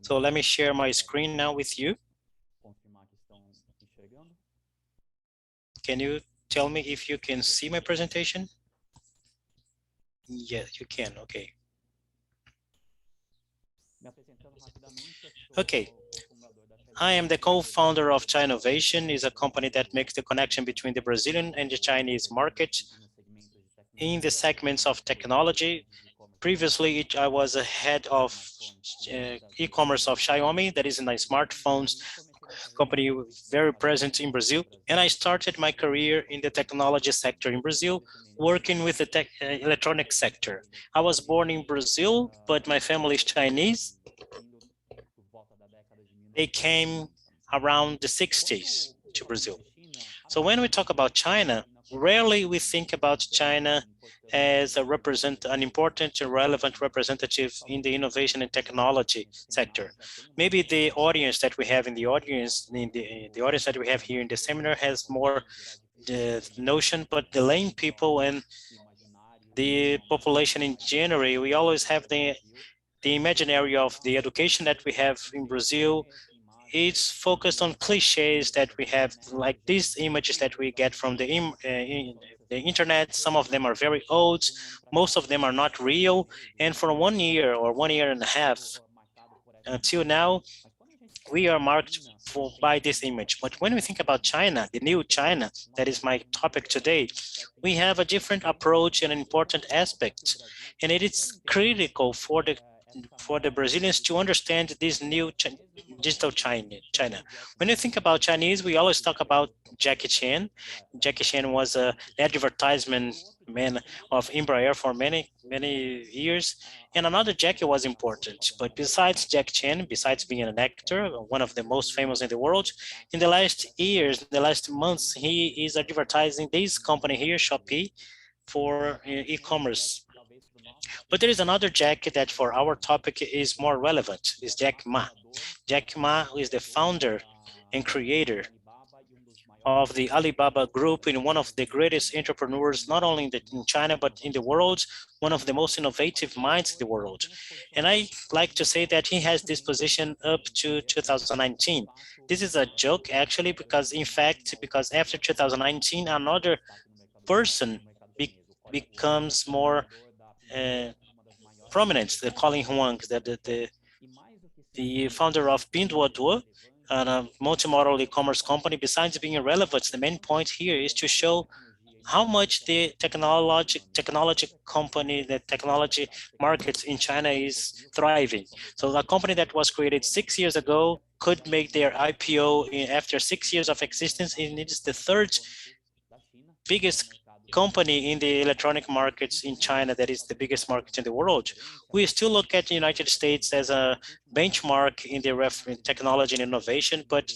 So let me share my screen now with you. Can you tell me if you can see my presentation? Yes, you can, okay. Okay, I am the co-founder of Chinovation. Is a company that makes the connection between the Brazilian and the Chinese market in the segments of technology. Previously, I was a head of e-commerce of Xiaomi, that is in my smartphones company, very present in Brazil. And I started my career in the technology sector in Brazil, working with the electronic sector. I was born in Brazil, but my family is Chinese. They came around the 60s to Brazil. So when we talk about China, rarely we think about China as an important and relevant representative in the innovation and technology sector. Maybe the audience that we have in the audience, the audience that we have here in the seminar has more the notion, but the lay people and the population in general, we always have the imaginary of the education that we have in Brazil. It's focused on cliches that we have, like these images that we get from the internet. Some of them are very old, most of them are not real, and for 1 year or 1 year and a half until now, we are marked by this image. But when we think about China, the new China, that is my topic today, we have a different approach and an important aspect, and it is critical for the Brazilians to understand this new digital China. When you think about Chinese, we always talk about Jackie Chan. Jackie Chan was an advertisement man of Embraer for many years, and another Jackie was important. But besides Jackie Chan, besides being an actor, one of the most famous in the world, in the last years, the last months, he is advertising this company here, Shopee, for e-commerce. But there is another Jack that for our topic is more relevant, is Jack Ma. Jack Ma is the founder and creator of the Alibaba Group, and one of the greatest entrepreneurs, not only in China, but in the world, one of the most innovative minds in the world. And I like to say that he has this position up to 2019. This is a joke, actually, because in fact, because after 2019, another person becomes more prominent, the Colin Huang, the founder of Pinduoduo, a multimodal e-commerce company. Besides being relevant, the main point here is to show how much the technology company, the technology market in China is thriving. So a company that was created 6 years ago could make their IPO after 6 years of existence, and it is the third biggest company in the electronic markets in China, that is the biggest market in the world. We still look at the United States as a benchmark in the technology and innovation, but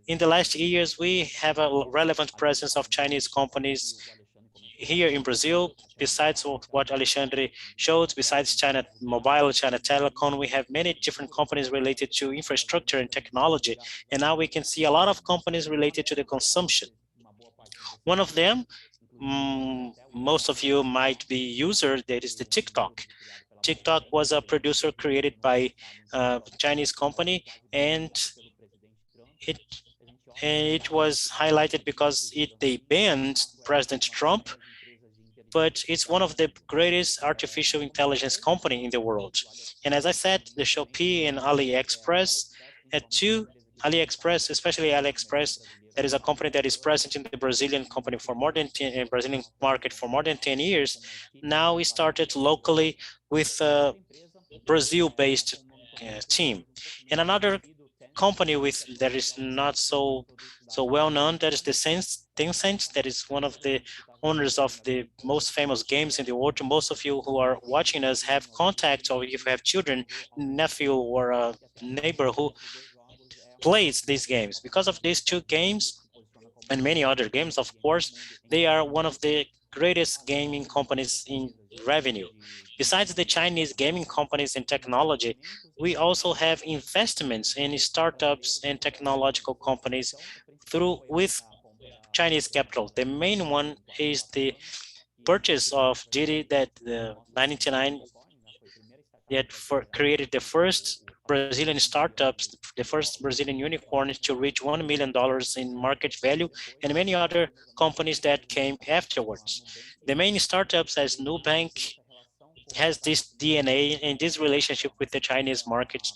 in the last years, we have a relevant presence of Chinese companies here in Brazil. Besides what Alexandre showed, besides China Mobile, China Telecom, we have many different companies related to infrastructure and technology. And now we can see a lot of companies related to the consumption. One of them, most of you might be user, that is the TikTok. TikTok was a producer created by a Chinese company, and it was highlighted because they banned President Trump, but it's one of the greatest artificial intelligence company in the world. And as I said, the Shopee and AliExpress, AliExpress, especially AliExpress, that is a company that is present in the Brazilian company for more than Brazilian market for more than 10 years. Now we started locally with a Brazil-based team. And another company that is not so well known, that is the Tencent, that is one of the owners of the most famous games in the world. Most of you who are watching us have contact, or if you have children, nephew, or a neighbor who plays these games. Because of these two games and many other games, of course, they are one of the greatest gaming companies in revenue. Besides the Chinese gaming companies and technology, we also have investments in startups and technological companies with Chinese capital. The main one is the purchase of Didi, that 99 that created the first Brazilian startups, the first Brazilian unicorn to reach $1 million in market value, and many other companies that came afterwards. The main startups as Nubank has this DNA and this relationship with the Chinese market,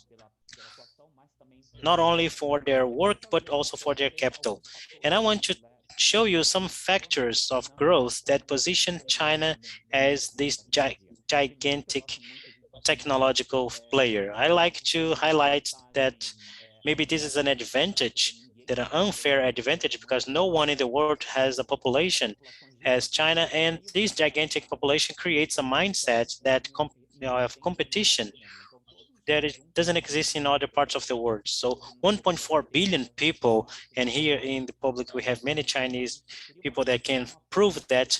not only for their work, but also for their capital. And I want to show you some factors of growth that position China as this gigantic technological player. I like to highlight that maybe this is an advantage, that an unfair advantage, because no one in the world has a population as China, and this gigantic population creates a mindset that of competition that it doesn't exist in other parts of the world. So 1.4 billion people, and here in the public we have many Chinese people that can prove that,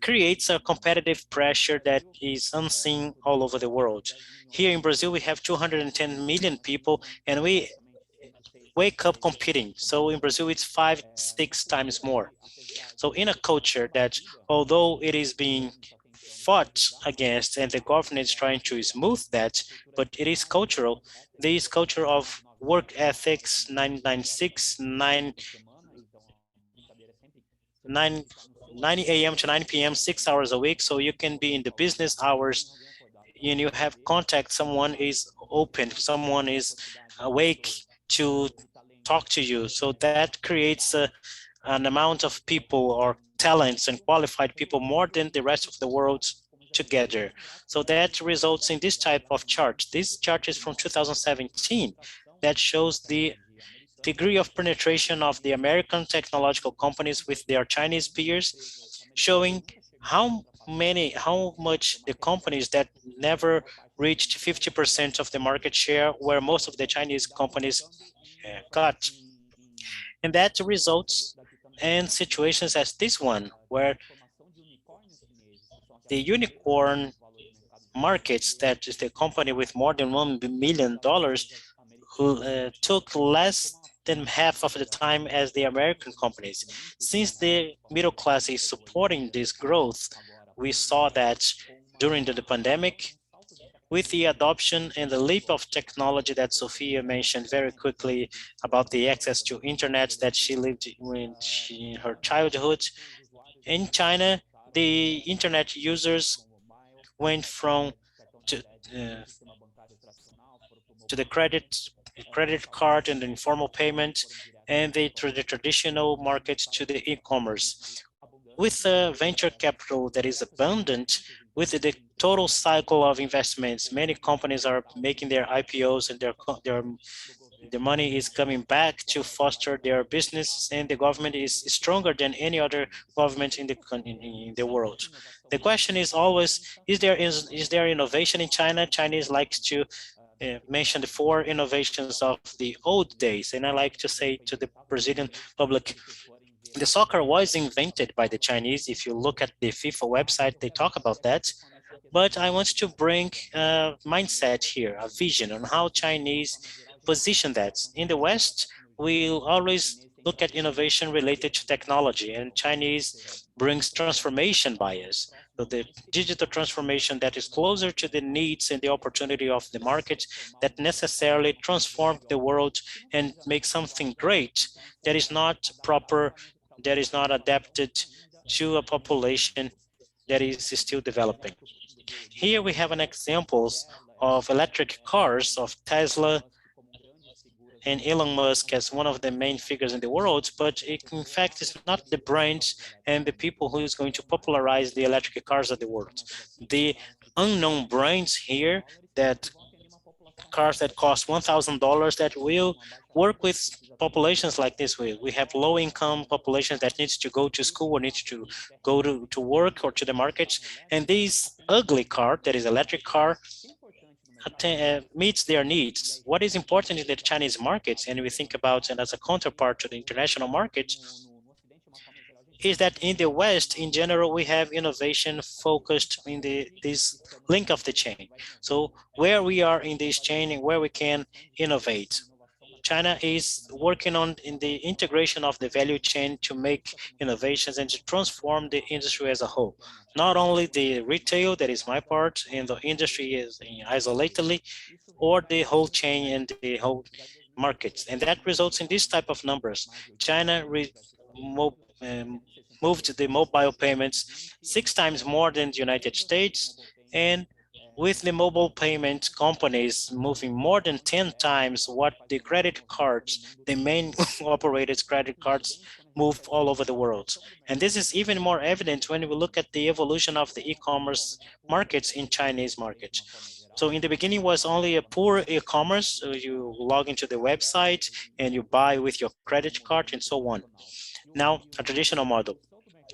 creates a competitive pressure that is unseen all over the world. Here in Brazil, we have 210 million people, and we wake up competing. So in Brazil, it's 5-6 times more. So in a culture that, although it is being fought against and the government is trying to smooth that, but it is cultural, this culture of work ethics, 996, 9 a.m. to 9 p.m., 6 hours a week. So you can be in the business hours and you have contact, someone is open, someone is awake to talk to you. So that creates an amount of people or talents and qualified people more than the rest of the world together. So that results in this type of chart. This chart is from 2017 that shows the degree of penetration of the American technological companies with their Chinese peers, showing how much the companies that never reached 50% of the market share, where most of the Chinese companies got. And that results in situations as this one, where the unicorn markets, that is the company with more than $1 million, took less than half of the time as the American companies. Since the middle class is supporting this growth, we saw that during the pandemic, with the adoption and the leap of technology that Sophia mentioned very quickly about the access to internet that she lived in her childhood. In China, the internet users went from to the credit card and the informal payment, and the traditional market to the e-commerce. With venture capital that is abundant, with the total cycle of investments, many companies are making their IPOs and the money is coming back to foster their business, and the government is stronger than any other government in the world. The question is always, is there innovation in China? Chinese likes to mention the 4 innovations of the old days, and I like to say to the Brazilian public, the soccer was invented by the Chinese. If you look at the FIFA website, they talk about that. But I want to bring a mindset here, a vision on how Chinese position that. In the West, we always look at innovation related to technology, and Chinese brings transformation bias. So the digital transformation that is closer to the needs and the opportunity of the market, that necessarily transform the world and make something great that is not proper, that is not adapted to a population that is still developing. Here we have an examples of electric cars of Tesla and Elon Musk as one of the main figures in the world, but it, in fact, is not the brands and the people who is going to popularize the electric cars of the world. The unknown brands here, that cars that cost $1,000 that will work with populations like this. We have low income populations that needs to go to school or needs to go to work or to the markets. And this ugly car, that is electric car, meets their needs. What is important in the Chinese markets, and we think about it as a counterpart to the international markets, is that in the West, in general, we have innovation focused in this link of the chain. So where we are in this chain and where we can innovate. China is working on in the integration of the value chain to make innovations and to transform the industry as a whole. Not only the retail, that is my part, and the industry is isolatedly, or the whole chain and the whole markets. And that results in this type of numbers. China moved the mobile payments 6 times more than the United States, and with the mobile payment companies moving more than 10 times what the credit cards, the main operated credit cards, move all over the world. And this is even more evident when we look at the evolution of the e-commerce markets in Chinese market. So in the beginning was only a poor e-commerce, so you log into the website and you buy with your credit card and so on. Now a traditional model.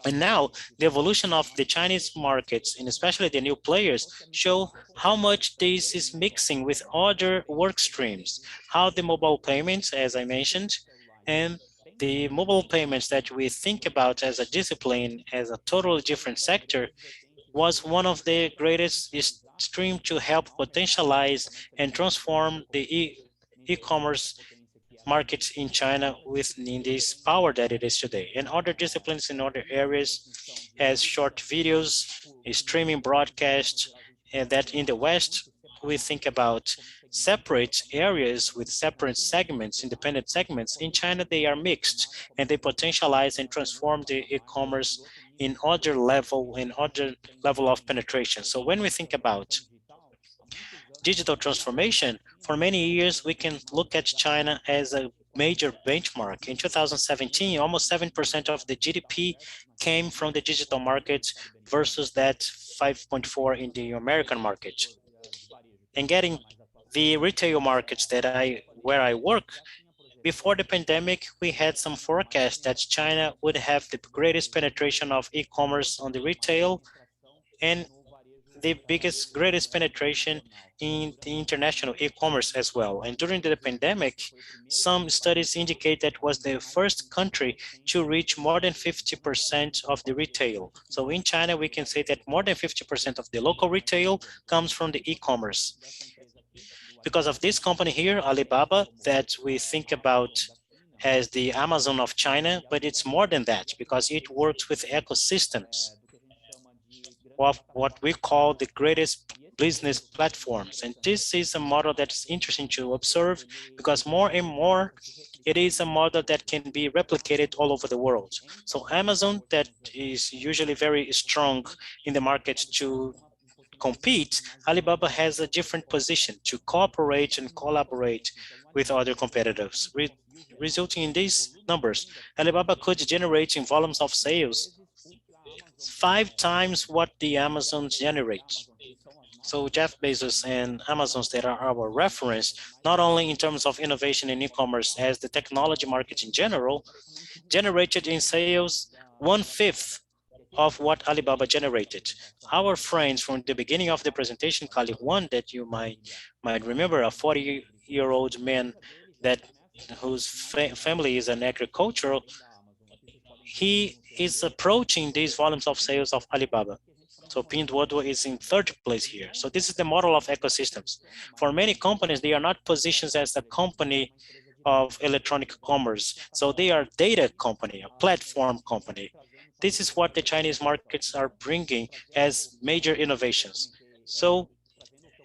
And now the evolution of the Chinese markets, and especially the new players, show how much this is mixing with other work streams, how the mobile payments, as I mentioned, and the mobile payments that we think about as a discipline, as a totally different sector, was one of the greatest stream to help potentialize and transform the e-commerce markets in China within this power that it is today. And other disciplines in other areas as short videos, streaming broadcast, and that in the West, we think about separate areas with separate segments, independent segments. In China, they are mixed and they potentialize and transform the e-commerce in other level of penetration. So when we think about digital transformation, for many years, we can look at China as a major benchmark. In 2017, almost 7% of the GDP came from the digital market versus that 5.4 in the American market. And getting the retail markets where I work, before the pandemic, we had some forecasts that China would have the greatest penetration of e-commerce on the retail and the greatest penetration in the international e-commerce as well. And during the pandemic, some studies indicate that was the first country to reach more than 50% of the retail. So in China, we can say that more than 50% of the local retail comes from the e-commerce. Because of this company here, Alibaba, that we think about as the Amazon of China, but it's more than that because it works with ecosystems of what we call the greatest business platforms. And this is a model that's interesting to observe because more and more it is a model that can be replicated all over the world. So Amazon, that is usually very strong in the market to compete, Alibaba has a different position to cooperate and collaborate with other competitors. Resulting in these numbers, Alibaba could generate in volumes of sales 5 times what the Amazon generates. So Jeff Bezos and Amazon's that are our reference, not only in terms of innovation in e-commerce as the technology market in general, generated in sales 1/5 of what Alibaba generated. Our friends from the beginning of the presentation, Kali, one that you might remember, a 40-year-old man that whose family is an agricultural, he is approaching these volumes of sales of Alibaba. So Pinduoduo is in 3rd place here. So this is the model of ecosystems. For many companies, they are not positioned as a company of electronic commerce. So they are a data company, a platform company. This is what the Chinese markets are bringing as major innovations. So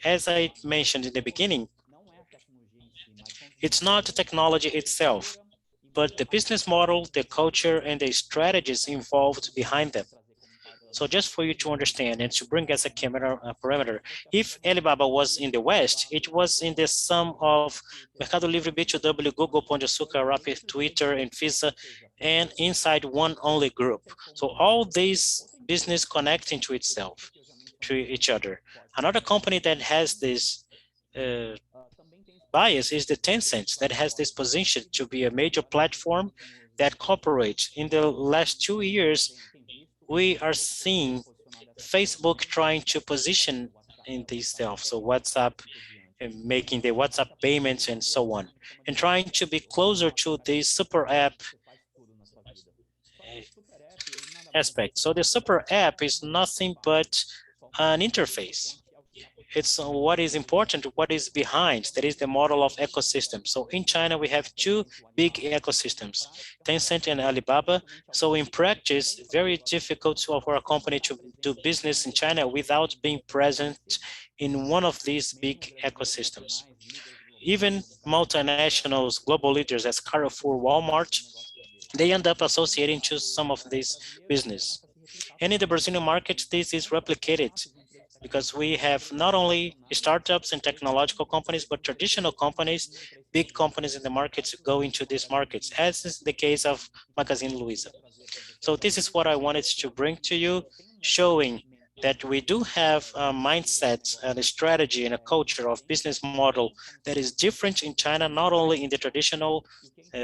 as I mentioned in the beginning, it's not the technology itself, but the business model, the culture, and the strategies involved behind them. So just for you to understand and to bring as a parameter, if Alibaba was in the West, it was in the sum of Mercado Livre, B2W, Google, Pão de Açúcar, Rappi, Twitter, and Visa, and inside one only group. So all these business connecting to itself, to each other. Another company that has this bias is the Tencent that has this position to be a major platform that cooperates. In the last 2 years, we are seeing Facebook trying to position in this stuff. So WhatsApp and making the WhatsApp payments and so on, and trying to be closer to the super app aspect. So the super app is nothing but an interface. It's what is important, what is behind. That is the model of ecosystem. So in China, we have 2 big ecosystems, Tencent and Alibaba. So in practice, very difficult for a company to do business in China without being present in one of these big ecosystems. Even multinationals, global leaders as Carrefour, Walmart, they end up associating to some of this business. And in the Brazilian market, this is replicated because we have not only startups and technological companies, but traditional companies, big companies in the markets go into these markets, as is the case of Magazine Luiza. So this is what I wanted to bring to you, showing that we do have a mindset and a strategy and a culture of business model that is different in China, not only in the traditional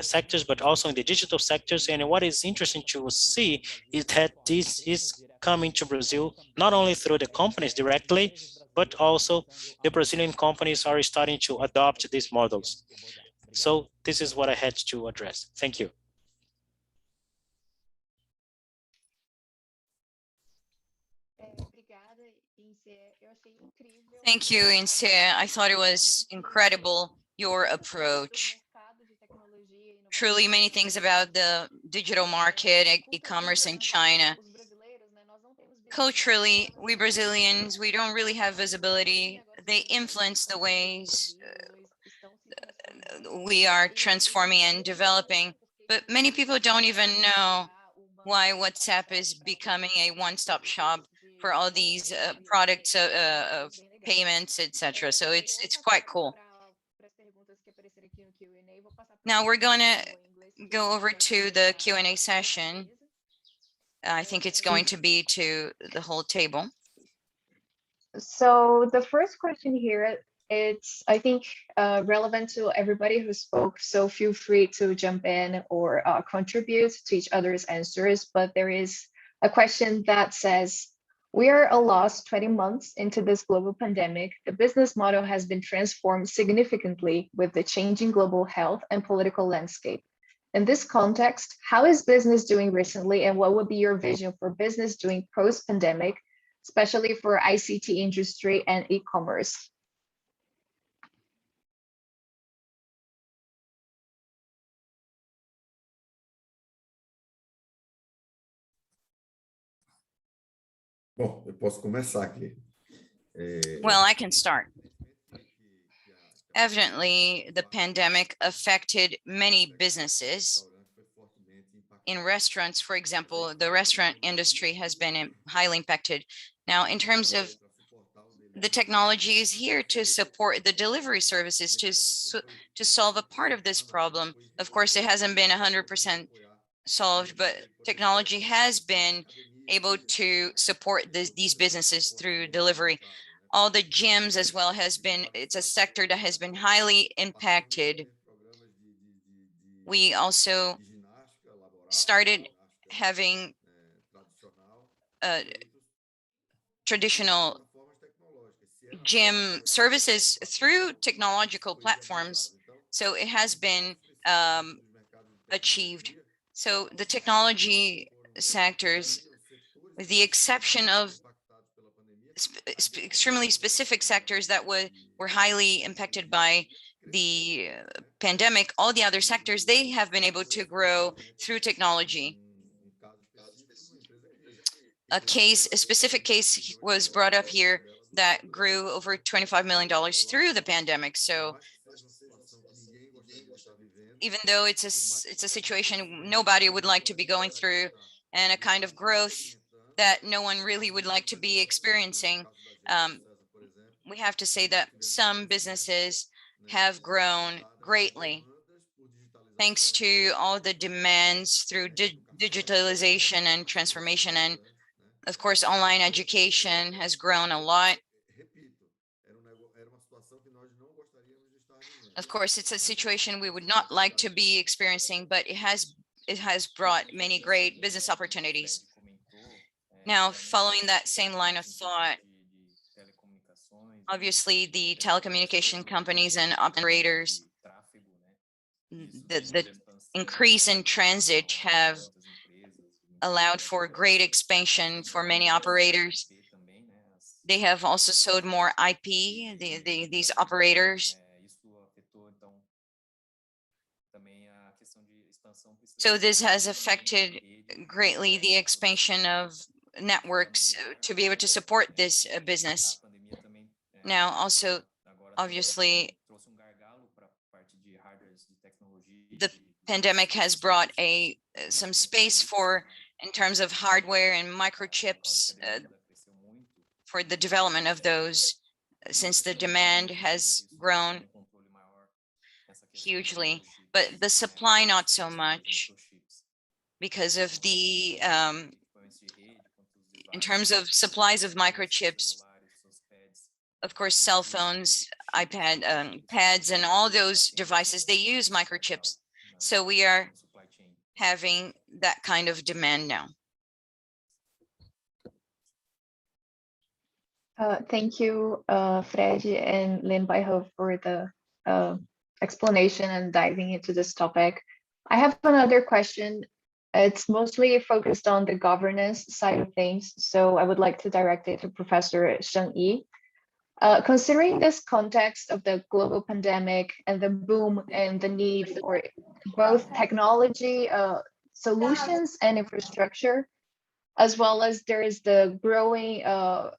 sectors, but also in the digital sectors. And what is interesting to see is that this is coming to Brazil, not only through the companies directly, but also the Brazilian companies are starting to adopt these models. So this is what I had to address. Thank you. Thank you, Inse. I thought it was incredible, your approach. Truly many things about the digital market, e-commerce in China. Culturally, we Brazilians, we don't really have visibility. They influence the ways we are transforming and developing, but many people don't even know why WhatsApp is becoming a one-stop shop for all these products of payments, etc. So it's quite cool. Now we're going to go over to the Q&A session. I think it's going to be to the whole table. So the first question here, it's, I think, relevant to everybody who spoke. So feel free to jump in or contribute to each other's answers. But there is a question that says, we are a lost 20 months into this global pandemic. The business model has been transformed significantly with the changing global health and political landscape. In this context, how is business doing recently, and what would be your vision for business doing post-pandemic, especially for ICT industry and e-commerce? Bom, eu posso começar aqui. Well, I can start. Evidently, the pandemic affected many businesses. In restaurants, for example, the restaurant industry has been highly impacted. Now, in terms of the technology is here to support the delivery services to solve a part of this problem. Of course, it hasn't been 100% solved, but technology has been able to support these businesses through delivery. All the gyms as well it's a sector that has been highly impacted. We also started having traditional gym services through technological platforms. So it has been achieved. So the technology sectors, with the exception of extremely specific sectors that were highly impacted by the pandemic, all the other sectors, they have been able to grow through technology. A specific case was brought up here that grew over $25 million through the pandemic. So even though it's a situation nobody would like to be going through, and a kind of growth that no one really would like to be experiencing, we have to say that some businesses have grown greatly thanks to all the demands through digitalization and transformation. And of course, online education has grown a lot. Of course, it's a situation we would not like to be experiencing, but it has brought many great business opportunities. Now, following that same line of thought, obviously the telecommunication companies and operators, the increase in transit have allowed for great expansion for many operators. They have also sold more IP, these operators. So this has affected greatly the expansion of networks to be able to support this business. Now, also, obviously, the pandemic has brought some space in terms of hardware and microchips for the development of those, since the demand has grown hugely, but the supply not so much, because of the in terms of supplies of microchips. Of course, cell phones, pads, and all those devices, they use microchips. So we are having that kind of demand now. Thank you, Fred and Lynn Baiho, for the explanation and diving into this topic. I have another question. It's mostly focused on the governance side of things, so I would like to direct it to Professor Sheng Yi. Considering this context of the global pandemic and the boom and the need for both technology solutions and infrastructure, as well as there is the growing of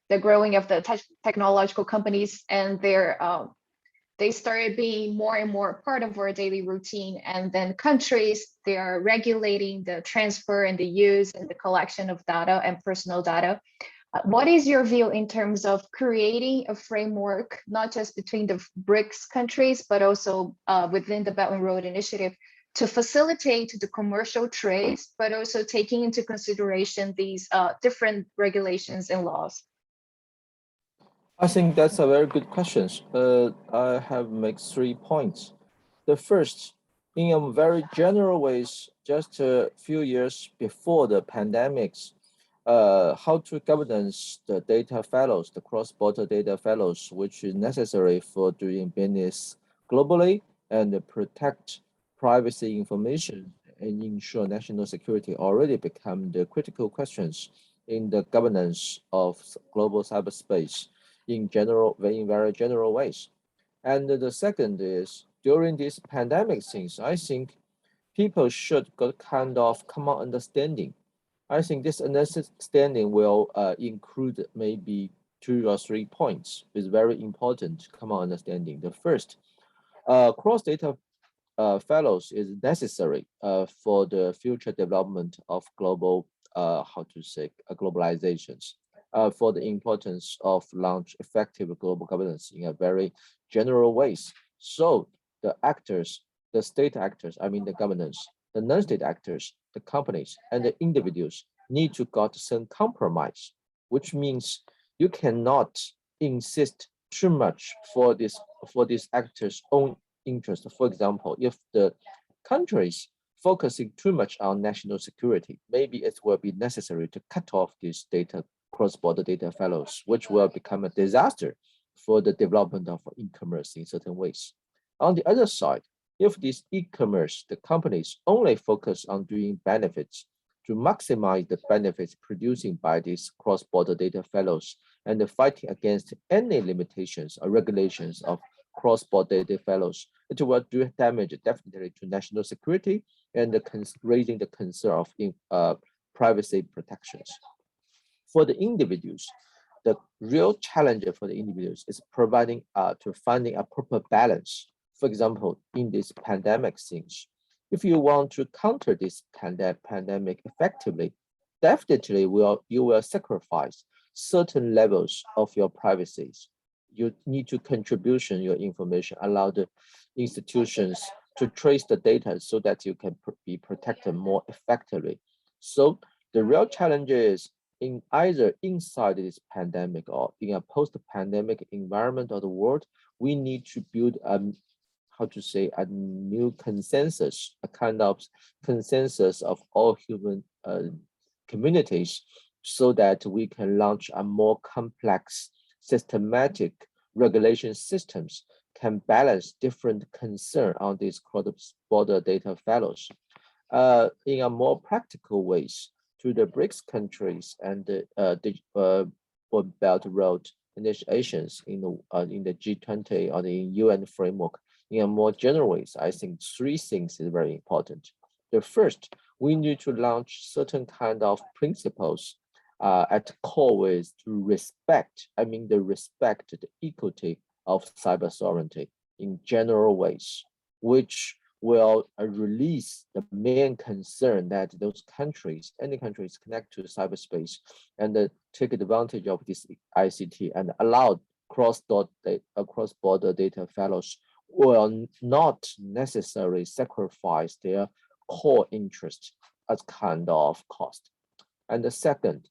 the technological companies, and they started being more and more part of our daily routine. And then countries, they are regulating the transfer and the use and the collection of data and personal data. What is your view in terms of creating a framework, not just between the BRICS countries, but also within the Belt and Road Initiative, to facilitate the commercial trades, but also taking into consideration these different regulations and laws? I think that's a very good question. I have made 3 points. The first, in a very general ways, just a few years before the pandemics, how to governance the data fellows, the cross-border data fellows, which is necessary for doing business globally and protect privacy information and ensure national security already become the critical questions in the governance of global cyberspace in very general ways. And the second is, during this pandemic things, I think people should get kind of common understanding. I think this understanding will include maybe 2 or 3 points with very important common understanding. The first, cross-data fellows is necessary for the future development of global, globalizations. for the importance of launch effective global governance in a very general ways. So the actors, the state actors, I mean the governance, the non-state actors, the companies, and the individuals need to got some compromise, which means you cannot insist too much for these actors' own interest. For example, if the countries focusing too much on national security, maybe it will be necessary to cut off these data, cross-border data fellows, which will become a disaster for the development of e-commerce in certain ways. On the other side, if these e-commerce, the companies only focus on doing benefits to maximize the benefits producing by these cross-border data fellows and fighting against any limitations or regulations of cross-border data fellows, it will do damage definitely to national security and raising the concern of privacy protections. For the individuals, the real challenge for the individuals is finding a proper balance. For example, in this pandemic scenes, if you want to counter this pandemic effectively, definitely you will sacrifice certain levels of your privacies. You need to contribution your information, allow the institutions to trace the data so that you can be protected more effectively. So the real challenge is in either inside this pandemic or in a post-pandemic environment of the world, we need to build a new consensus, a kind of consensus of all human communities, so that we can launch a more complex, systematic regulation systems can balance different concern on these cross-border data fellows. In a more practical ways, to the BRICS countries and the Belt Road initiations in the G20 or the UN framework, in a more general ways, I think three things is very important. The first, we need to launch certain kind of principles at core ways to respect, the equity of cyber sovereignty in general ways, which will release the main concern that those countries, any countries connect to cyberspace and take advantage of this ICT and allow cross-border data fellows will not necessarily sacrifice their core interest as kind of cost. And the second,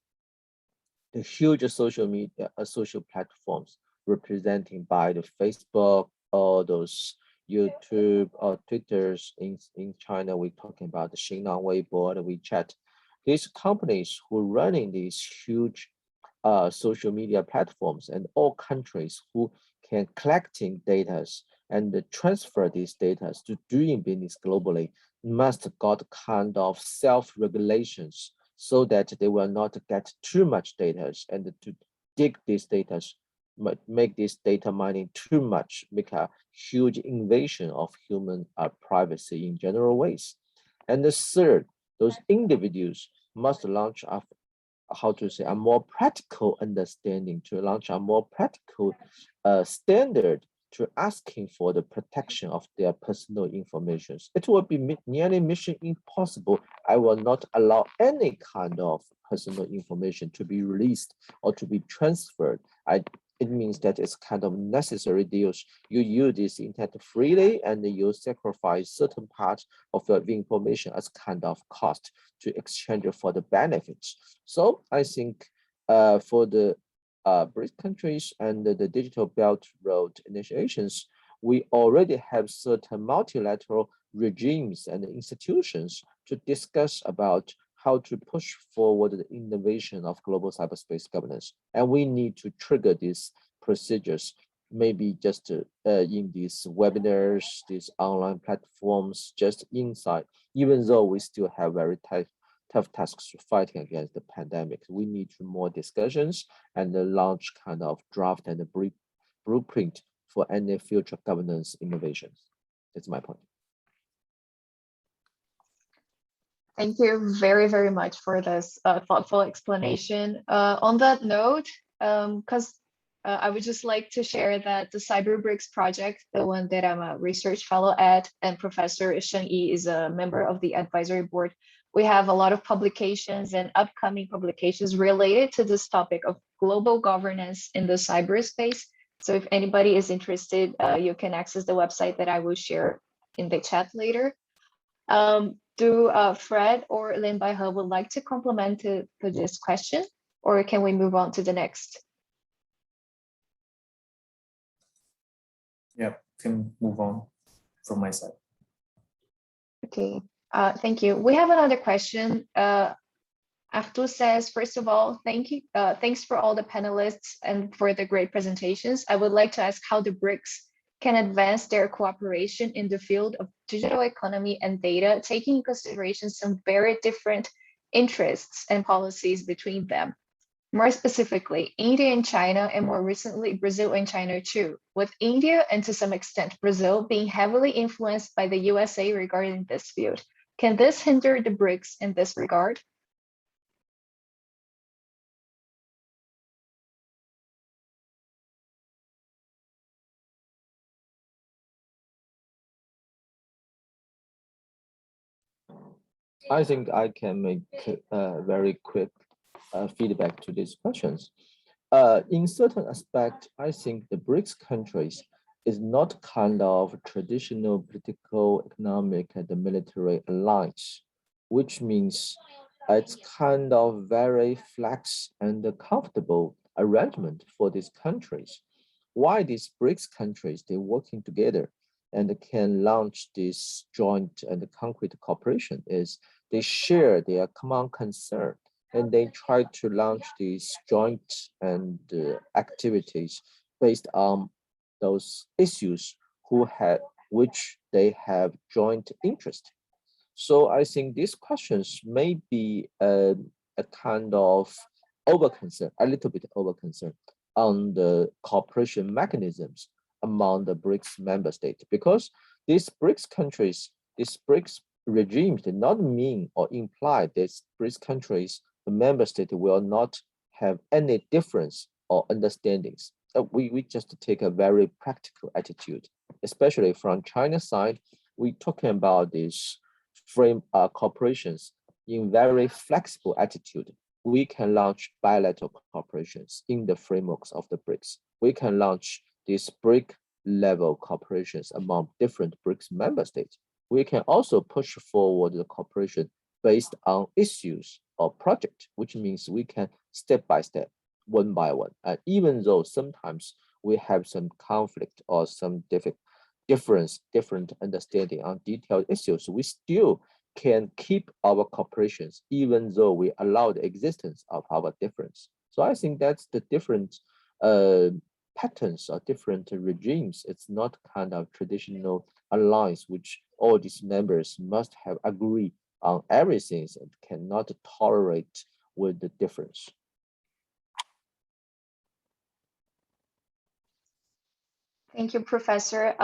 the huge social media, social platforms representing by the Facebook or those YouTube or Twitters in China, we're talking about the Xinlang Weibo, the WeChat. These companies who are running these huge social media platforms and all countries who can collecting data and transfer these data to doing business globally must got kind of self-regulations so that they will not get too much data and to dig these data, make this data mining too much, make a huge invasion of human privacy in general ways. And the third, those individuals must launch a more practical understanding, to launch a more practical standard to asking for the protection of their personal information. It will be nearly mission impossible. I will not allow any kind of personal information to be released or to be transferred. It means that it's kind of necessary deals. You use this internet freely and you sacrifice certain parts of the information as kind of cost to exchange for the benefits. So I think for the BRICS countries and the Digital Belt Road initiations, we already have certain multilateral regimes and institutions to discuss about how to push forward the innovation of global cyberspace governance. And we need to trigger these procedures, maybe just in these webinars, these online platforms, just inside, even though we still have very tough tasks fighting against the pandemic. We need more discussions and launch kind of draft and a blueprint for any future governance innovations. That's my point. Thank you very, very much for this thoughtful explanation. On that note, because I would just like to share that the CyberBRICS project, the one that I'm a research fellow at, and Professor Sheng Yi is a member of the advisory board we have a lot of publications and upcoming publications related to this topic of global governance in the cyberspace. So if anybody is interested, you can access the website that I will share in the chat later. Do Fred or Lin Bai He would like to complement to this question, or can we move on to the next? Yeah, can move on from my side. Okay, thank you. We have another question. Arthur says, first of all, thanks for all the panelists and for the great presentations. I would like to ask how the BRICS can advance their cooperation in the field of digital economy and data, taking into consideration some very different interests and policies between them. More specifically, India and China, and more recently, Brazil and China too, with India and to some extent Brazil being heavily influenced by the USA regarding this field. Can this hinder the BRICS in this regard? I think I can make very quick feedback to these questions. In certain aspect, I think the BRICS countries is not kind of traditional political, economic, and military alliance, which means it's kind of very flex and comfortable arrangement for these countries. Why these BRICS countries, they're working together and can launch this joint and concrete cooperation is they share their common concern and they try to launch these joint and activities based on those issues which they have joint interest. So I think these questions may be a kind of over concern, a little bit over concern on the cooperation mechanisms among the BRICS member states, because these BRICS countries, these BRICS regimes did not mean or imply that BRICS countries, the member state will not have any difference or understandings. We just take a very practical attitude, especially from China's side. We're talking about these frame corporations in very flexible attitude. We can launch bilateral corporations in the frameworks of the BRICS. We can launch these BRIC level corporations among different BRICS member states. We can also push forward the cooperation based on issues or project, which means we can step by step, one by one. And even though sometimes we have some conflict or some different understanding on detailed issues, we still can keep our cooperations, even though we allow the existence of our difference. So I think that's the different patterns or different regimes. It's not kind of traditional alliance, which all these members must have agreed on everything and cannot tolerate with the difference. Thank you, Professor.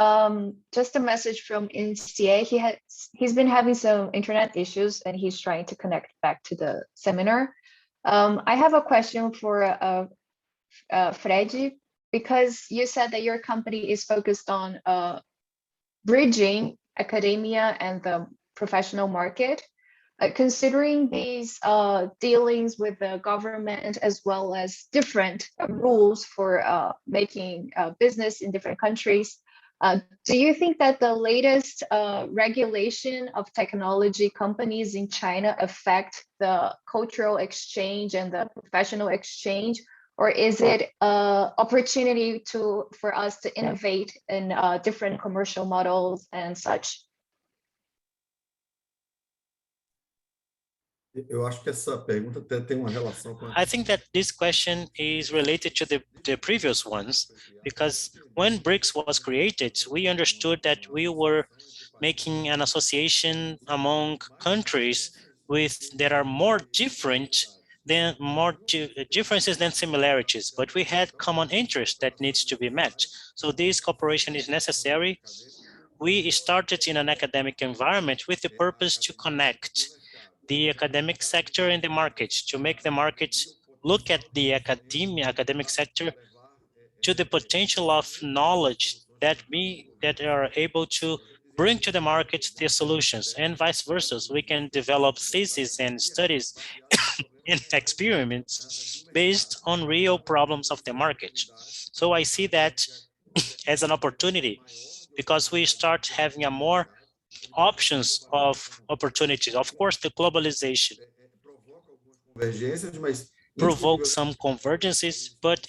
Just a message from NCA. He's been having some internet issues and he's trying to connect back to the seminar. I have a question for Fred, because you said that your company is focused on bridging academia and the professional market. Considering these dealings with the government as well as different rules for making business in different countries, do you think that the latest regulation of technology companies in China affect the cultural exchange and the professional exchange, or is it an opportunity for us to innovate in different commercial models and such? Eu acho que essa pergunta tem uma relação com I think that this question is related to the previous ones, because when BRICS was created, we understood that we were making an association among countries that are more differences than similarities, but we had common interests that needs to be met. So this cooperation is necessary. We started in an academic environment with the purpose to connect the academic sector and the markets, to make the markets look at the academic sector to the potential of knowledge that are able to bring to the market the solutions, and vice versa. We can develop theses and studies and experiments based on real problems of the market. So I see that as an opportunity because we start having a more options of opportunities. Of course, the globalization Convergências, mas provokes some convergences, but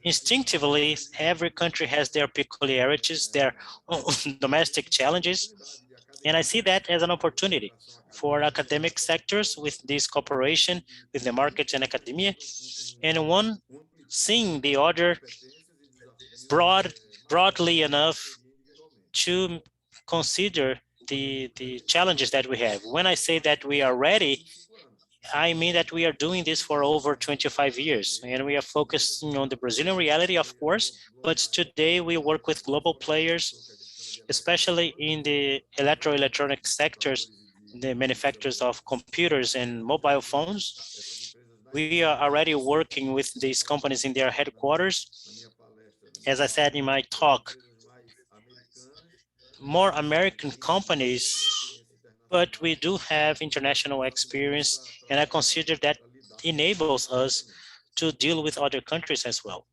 instinctively, every country has their peculiarities, their domestic challenges, and I see that as an opportunity for academic sectors with this cooperation with the market and academia, and one seeing the other broadly enough to consider the challenges that we have. When I say that we are ready, I mean that we are doing this for over 25 years, and we are focusing on the Brazilian reality, of course, but today we work with global players, especially in the electronic sectors, the manufacturers of computers and mobile phones. We are already working with these companies in their headquarters. As I said in my talk, more American companies, but we do have international experience, and I consider that enables us to deal with other countries as well.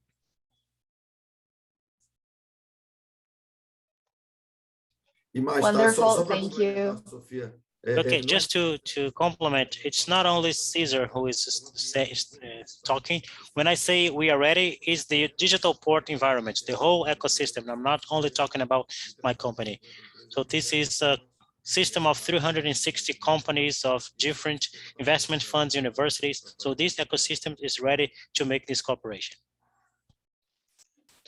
Wonderful, thank you. Sofia. Okay, just to complement, it's not only Cesar who is talking. When I say we are ready, it's the digital port environment, the whole ecosystem. I'm not only talking about my company. So this is a system of 360 companies of different investment funds, universities. So this ecosystem is ready to make this cooperation.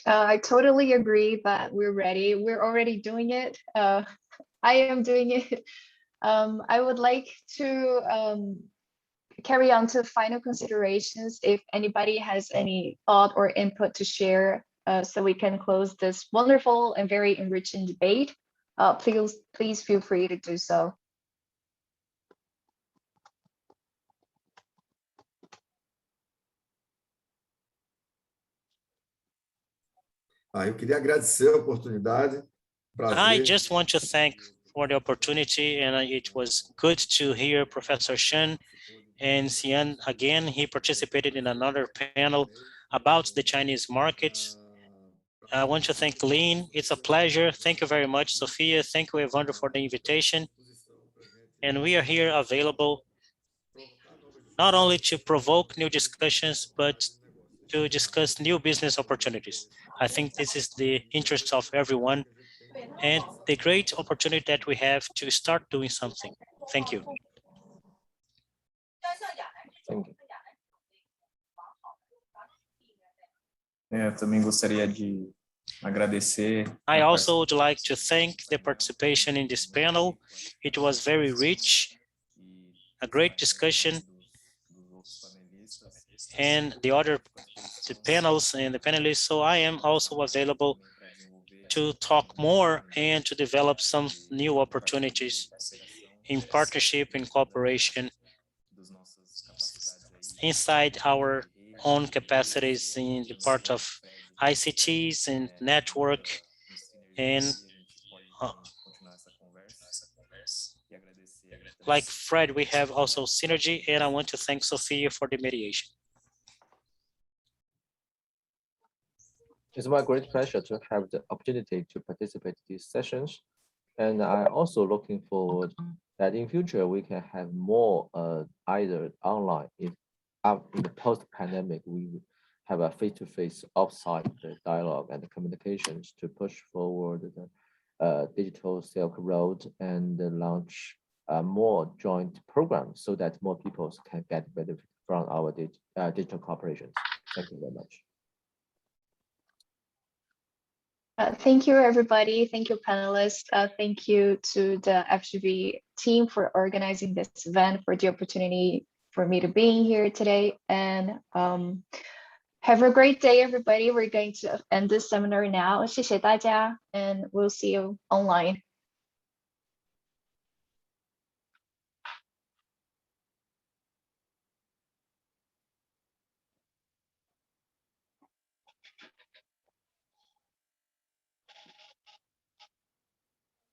I totally agree that we're ready. We're already doing it. I am doing it. I would like to carry on to final considerations if anybody has any thought or input to share so we can close this wonderful and very enriching debate. Please feel free to do so. Eu queria agradecer a oportunidade. I just want to thank for the opportunity, and it was good to hear Professor Shen and Xian again. He participated in another panel about the Chinese market. I want to thank Lynn. It's a pleasure. Thank you very much, Sophia. Thank you, Evandro, for the invitation. And we are here available not only to provoke new discussions, but to discuss new business opportunities. I think this is the interest of everyone and the great opportunity that we have to start doing something. Thank you. Thank you. Eu também gostaria de agradecer. I also would like to thank the participation in this panel. It was very rich, a great discussion, and the panels and the panelists. So I am also available to talk more and to develop some new opportunities in partnership and cooperation inside our own capacities in the part of ICTs and network, and like Fred, we have also synergy, and I want to thank Sophia for the mediation. It's my great pleasure to have the opportunity to participate in these sessions. And I'm also looking forward that in future we can have more either online. If in the post-pandemic, we have a face-to-face offsite dialogue and communications to push forward the digital Silk Road and launch more joint programs so that more people can get benefit from our digital corporations. Thank you very much. Thank you, everybody. Thank you, panelists. Thank you to the FGV team for organizing this event, for the opportunity for me to be here today. And have a great day, everybody. We're going to end this seminar now. 谢谢大家, and we'll see you online.